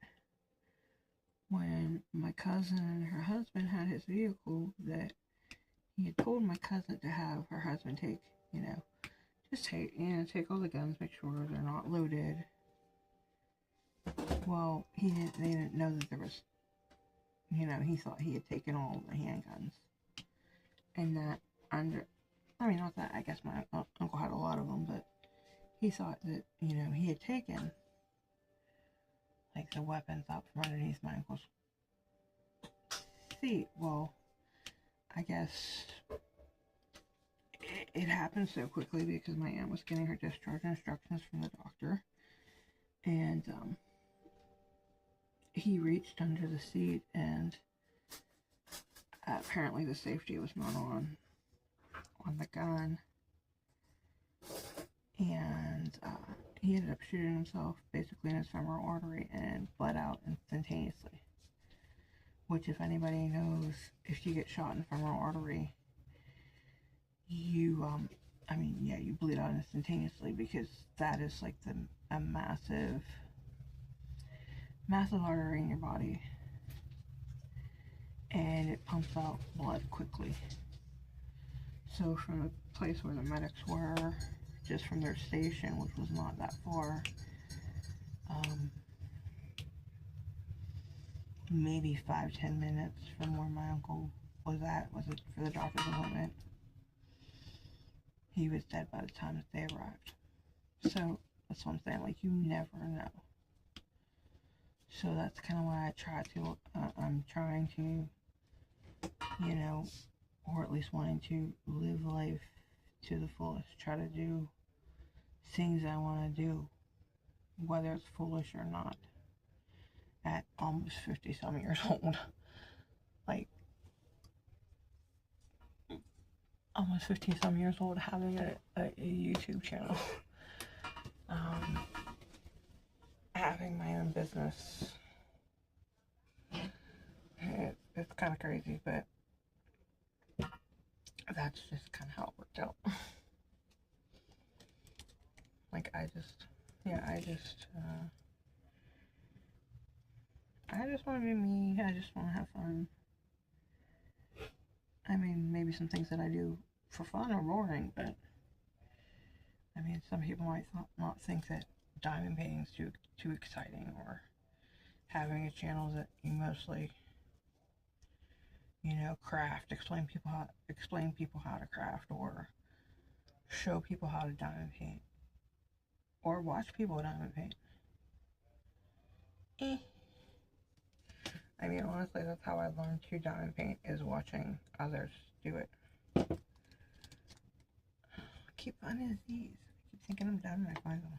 when my cousin and her husband had his vehicle, that he had told my cousin to have her husband take, take all the guns, make sure they're not loaded. Well, they didn't know that there was, he thought he had taken all the handguns. And that not that, I guess my uncle had a lot of them, but he thought that, he had taken, like, the weapons out from underneath my uncle's seat. Well, I guess it happened so quickly because my aunt was getting her discharge instructions from the doctor, and he reached under the seat, and apparently the safety was not on the gun, and he ended up shooting himself basically in his femoral artery and bled out instantaneously. Which, if anybody knows, if you get shot in the femoral artery, you you bleed out instantaneously, because that is like a massive artery in your body, and it pumps out blood quickly. So from the place where the medics were, just from their station, which was not that far, maybe 5-10 minutes from where my uncle was it for the doctor's appointment, he was dead by the time that they arrived. So that's what I'm saying, like, you never know. So that's kind of why I'm trying to, or at least wanting to live life to the fullest, try to do things I want to do, whether it's foolish or not, at almost 50 some years old. Like, almost 50 some years old, having a YouTube channel, having my own business. It's kind of crazy, but that's just kind of how it worked out. Like, I just want to be me. I just want to have fun. I mean, maybe some things that I do for fun are boring, but I mean, some people might not think that diamond painting is too exciting, or having a channel that you mostly, you know, craft, explain people how to craft, or show people how to diamond paint, or watch people diamond paint. I mean, honestly, that's how I learned to diamond paint, is watching others do it. I keep finding these. I keep thinking I'm done and I find them.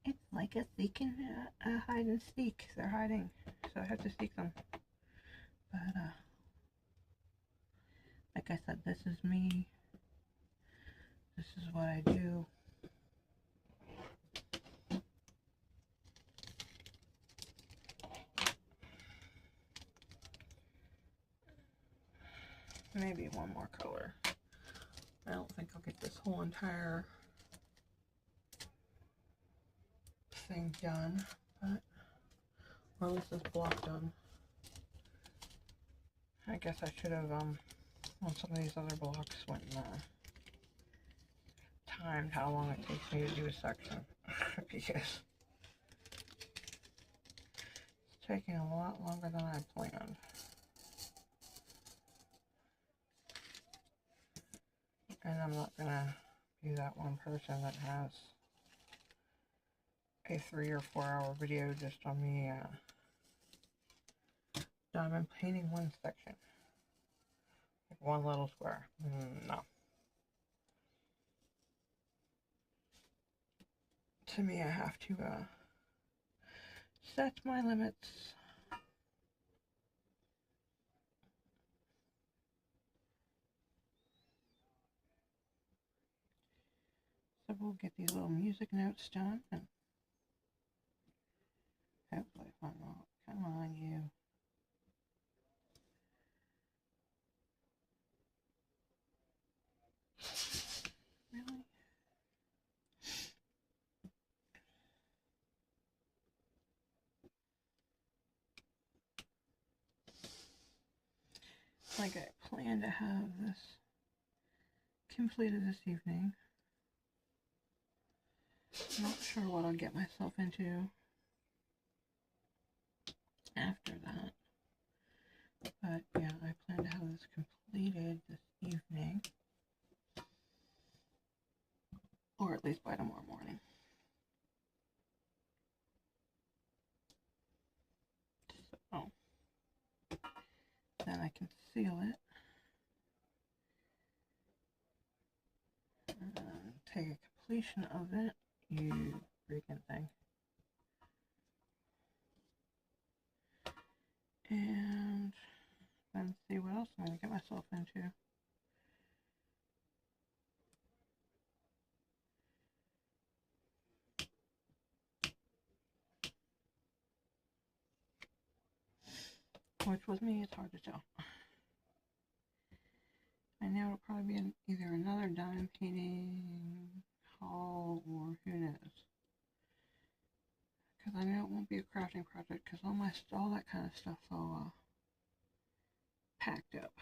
It's like a seek and hide and seek. They're hiding, so I have to seek them. But like I said, this is me. This is what I do. Maybe one more color. I don't think I'll get this whole entire thing done, but, or at least this block done. I guess I should have, on some of these other blocks, went timed how long it takes me to do a section, because it's taking a lot longer than I planned. And I'm not gonna be that one person that has a 3 or 4 hour video just on me diamond painting one section, like one little square. No. To me, I have to set my limits. So we'll get these little music notes done, and hopefully find out. Come on, you. Really? Like, I plan to have this completed this evening. Not sure what I'll get myself into after that. But yeah, I plan to have this completed this evening. Or at least by tomorrow morning. So then I can seal it. And take a completion of it. You freaking thing. And then see what else I'm going to get myself into. Which with me, it's hard to tell. I know it'll probably be either another diamond painting haul, or who knows. Because I know it won't be a crafting project, because all that kind of stuff all packed up.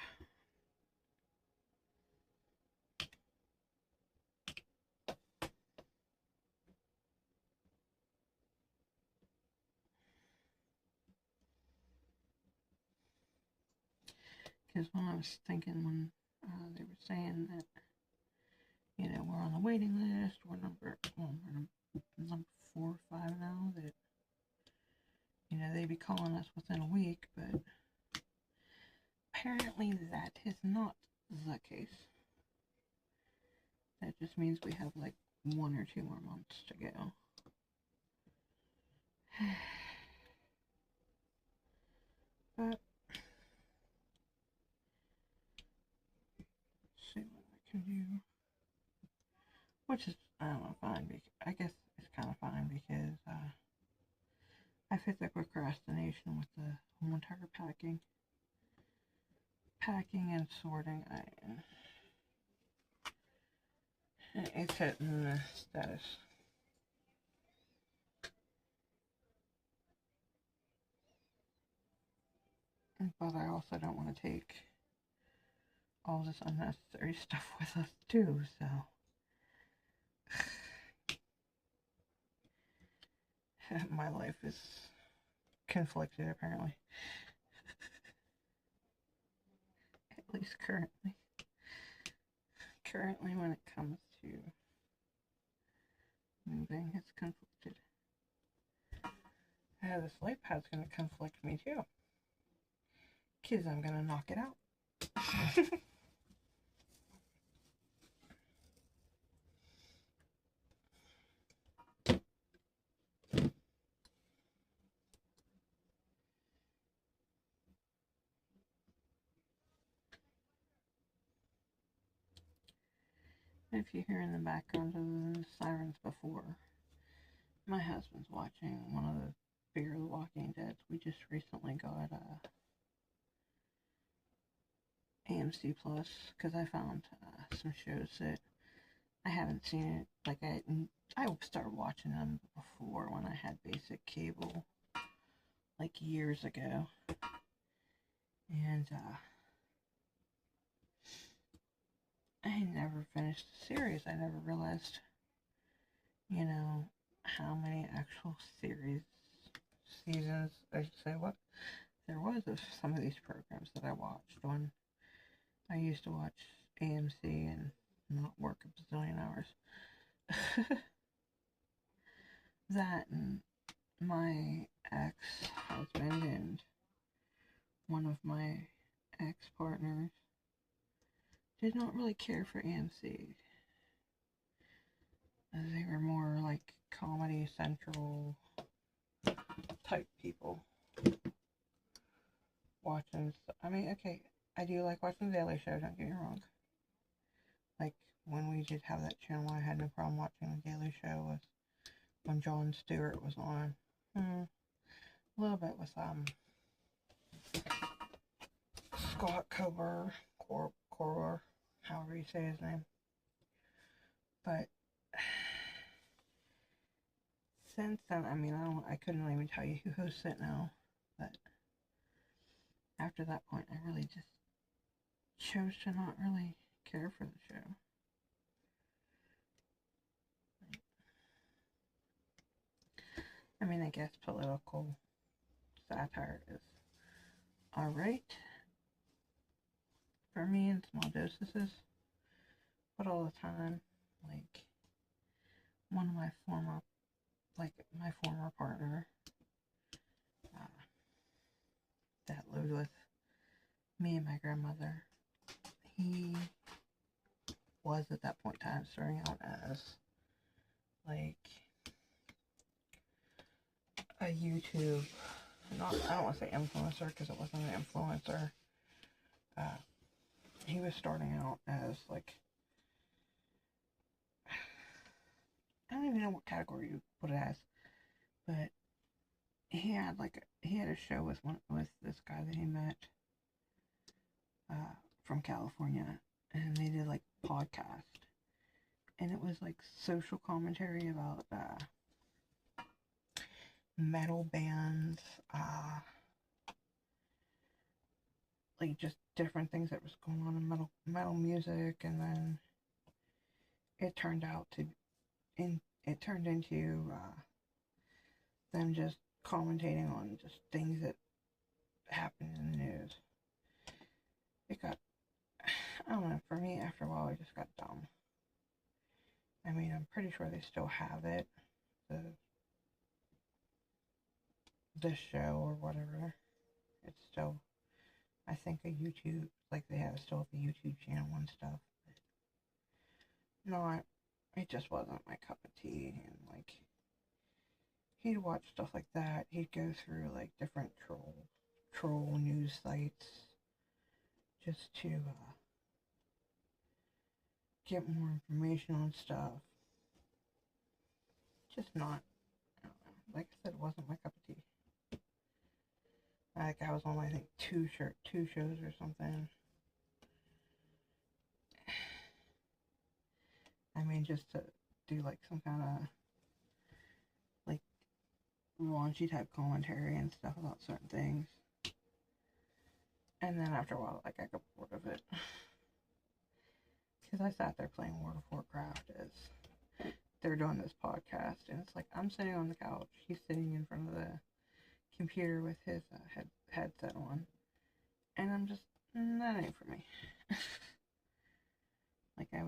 Because when I was thinking, when they were saying that, you know, we're on the waiting list, we're number 4 or 5 now, that, you know, they'd be calling us within a week, but apparently that is not the case. That just means we have like 1 or 2 more months to go. But see what I can do. Which is, I don't know, fine. I guess it's kind of fine, because I fit the procrastination with the whole entire packing and sorting. It's hitting the status. But I also don't want to take all this unnecessary stuff with us too, so. My life is conflicted, apparently. At least currently. Currently, when it comes to moving, it's conflicted. This life pad's going to conflict me too. Because I'm going to knock it out. If you hear in the background of the sirens before, my husband's watching one of the Fear of the Walking Dead. We just recently got AMC Plus because I found some shows that I haven't seen it. Like I started watching them before when I had basic cable, like years ago, and I never finished the series. I never realized, you know, how many actual seasons, I should say, what there was of some of these programs that I watched when I used to watch AMC and not work a bazillion hours. That and my ex-husband and one of my ex-partners did not really care for AMC. They were more like Comedy Central type people. Watching, I mean, okay, I do like watching The Daily Show, don't get me wrong. Like, when we did have that channel, I had no problem watching The Daily Show was when Jon Stewart was on. A little bit with, Scott Cober, however you say his name. But since then, I mean, I couldn't even tell you who hosts it now, but after that point, I really just chose to not really care for the show. I mean, I guess political satire is alright for me in small dosages, but all the time, like, one of my former partner that lived with me and my grandmother, he was at that point in time starting out as like a YouTube, I don't want to say influencer because it wasn't an influencer. He was starting out as like, I don't even know what category you put it as, but he had a show with this guy that he met from California, and they did like podcast, and it was like social commentary about metal bands, like just different things that was going on in metal music, and then it turned into them just commentating on just things that happened in the news. It got, I don't know, for me, after a while, it just got dumb. I mean, I'm pretty sure they still have it, this show or whatever. It's still, I think, a YouTube, like they have still the YouTube channel and stuff. But it just wasn't my cup of tea, and like, he'd watch stuff like that. He'd go through like different troll news sites just to get more information on stuff. Just not, I don't know, like I said, it wasn't my cup of tea. Like, I was on, I think, two shows or something. I mean, just to do like some kind of like raunchy type commentary and stuff about certain things. And then after a while, like, I got bored of it. because I sat there playing World of Warcraft as they're doing this podcast, and it's like I'm sitting on the couch, he's sitting in front of the computer with his headset on, and I'm just, that ain't for me. like I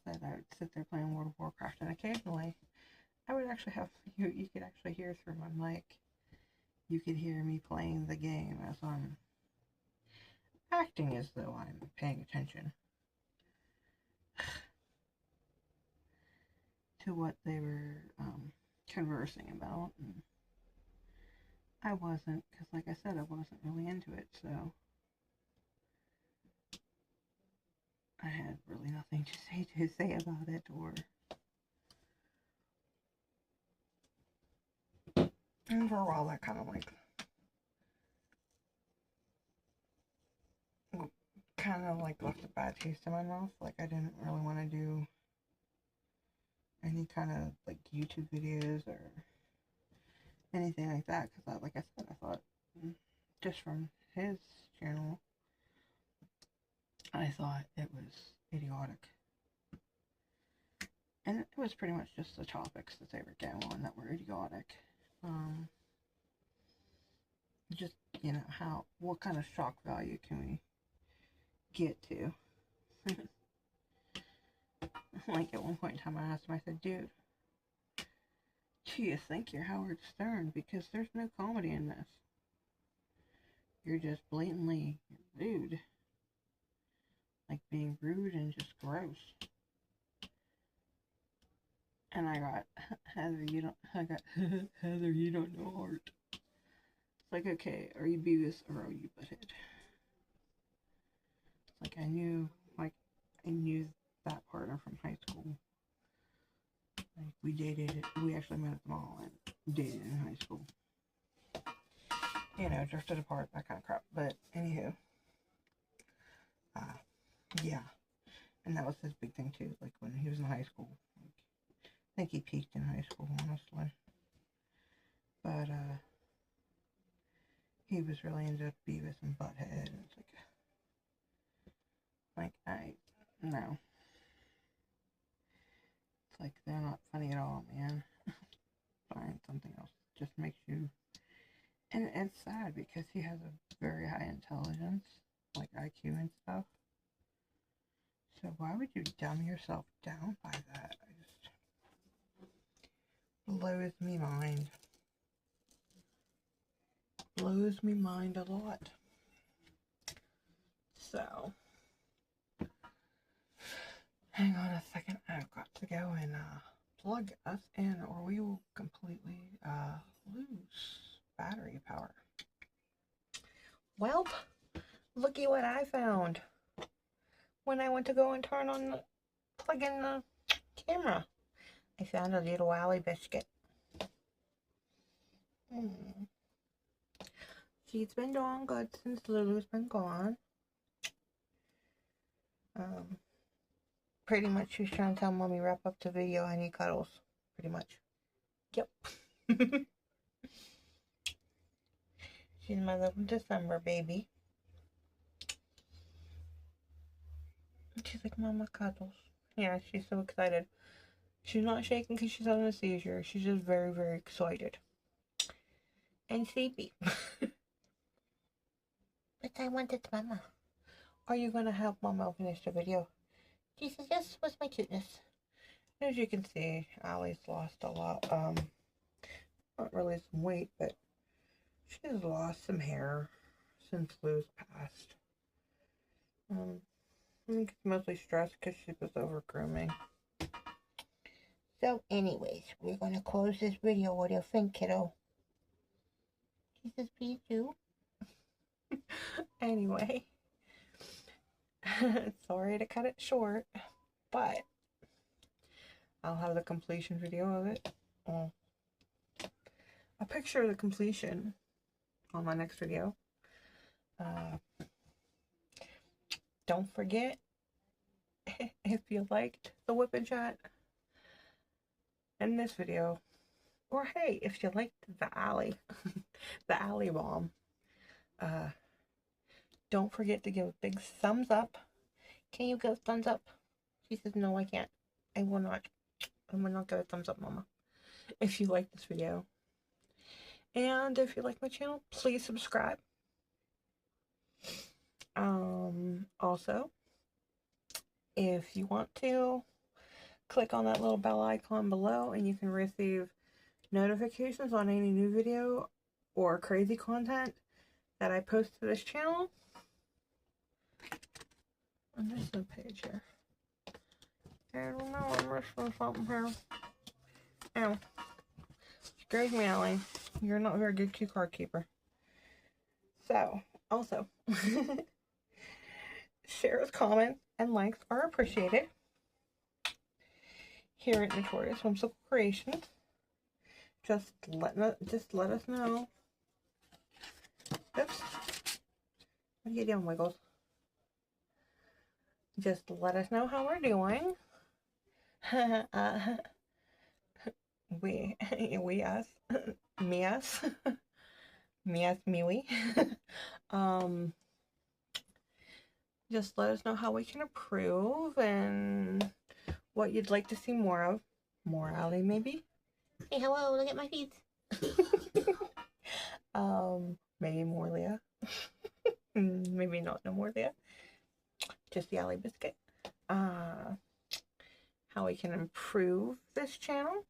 said, I would sit there playing World of Warcraft, and occasionally I would actually have, you could actually hear through my mic, you could hear me playing the game as I'm acting as though I'm paying attention to what they were conversing about. And I wasn't, because like I said, I wasn't really into it, so I had really nothing to say about it, or and for a while that kind of like left a bad taste in my mouth. Like I didn't really want to do any kind of like YouTube videos or anything like that, because like I said, I thought just from his channel, I thought it was idiotic. And it was pretty much just the topics that they were getting on that were idiotic. Just, you know, what kind of shock value can we get to? Like at one point in time I asked him, I said, dude, do you think you're Howard Stern? Because there's no comedy in this. You're just blatantly rude. Like being rude and just gross. And I got, Heather, you don't know art. It's like, okay, are you Beavis or are you Butthead? It's like I knew that partner from high school. Like we dated, we actually met at the mall and dated in high school. You know, drifted apart, that kind of crap. But anywho, yeah. And that was his big thing too, like when he was in high school. Like, I think he peaked in high school, honestly. But he was really into Beavis and Butthead, and it's no. It's like, they're not funny at all, man. Find something else. Just makes you, and it's sad because he has a very high intelligence, like IQ and stuff. So why would you dumb yourself down by that? It just blows me mind. Blows me mind a lot. So, hang on a second. I've got to go and plug us in, or we will completely lose battery power. Well, looky what I found when I went to go and plug in the camera. I found a little Wally biscuit. She's been doing good since Lulu's been gone. Pretty much she's trying to tell Mommy, wrap up the video, I need cuddles. Pretty much. Yep. She's my little December baby. She's like, Mama, cuddles. Yeah, she's so excited. She's not shaking because she's having a seizure. She's just very, very excited. And sleepy. But I wanted Mama. Are you going to help Mama finish the video? She says, yes, what's my cuteness? As you can see, Allie's lost a lot. Not really some weight, but she's lost some hair since Lou's passed. I think it's mostly stress because she was over grooming. So anyways, we're going to close this video. What do you think, kiddo? She says, please do. Anyway. Sorry to cut it short, but I'll have the completion video of it. A picture of the completion on my next video. Don't forget, if you liked the WIP Chat in this video, or hey, if you liked the alley, the alley bomb, don't forget to give a big thumbs up, Can you give a thumbs up? She says, no, I can't. I will not. I will not give a thumbs up, Mama. If you like this video. And if you like my channel, please subscribe. Also, if you want to, click on that little bell icon below and you can receive notifications on any new video or crazy content that I post to this channel. And there's no page here. I don't know, I'm missing something here. Ow. Excuse me, Allie. You're not a very good cue card keeper. So, also, shares, comments, and likes are appreciated here at Notorious Whimsical Creations. Just let us know. Oops. What are you doing, Wiggles? Just let us know how we're doing. We us. Me us. Me us, me we. Just let us know how we can improve and what you'd like to see more of. More Allie, maybe? Hey, hello, look at my feet. Maybe more Leah. Maybe not no more Leah. Just the Allie biscuit. How we can improve this channel.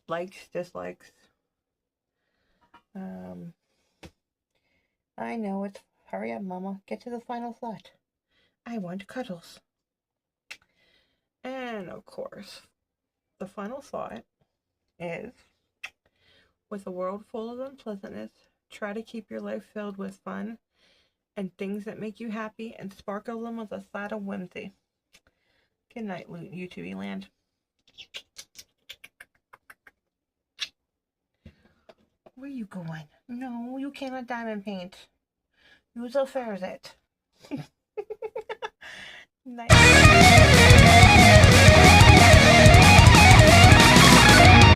Likes, dislikes. I know it's... Hurry up, Mama. Get to the final thought. I want cuddles. And, of course, the final thought is, with a world full of unpleasantness, try to keep your life filled with fun and things that make you happy and sparkle them with a side of whimsy. Good night, YouTube land. Where are you going? No, you cannot diamond paint. Use a Ferris it. Nice.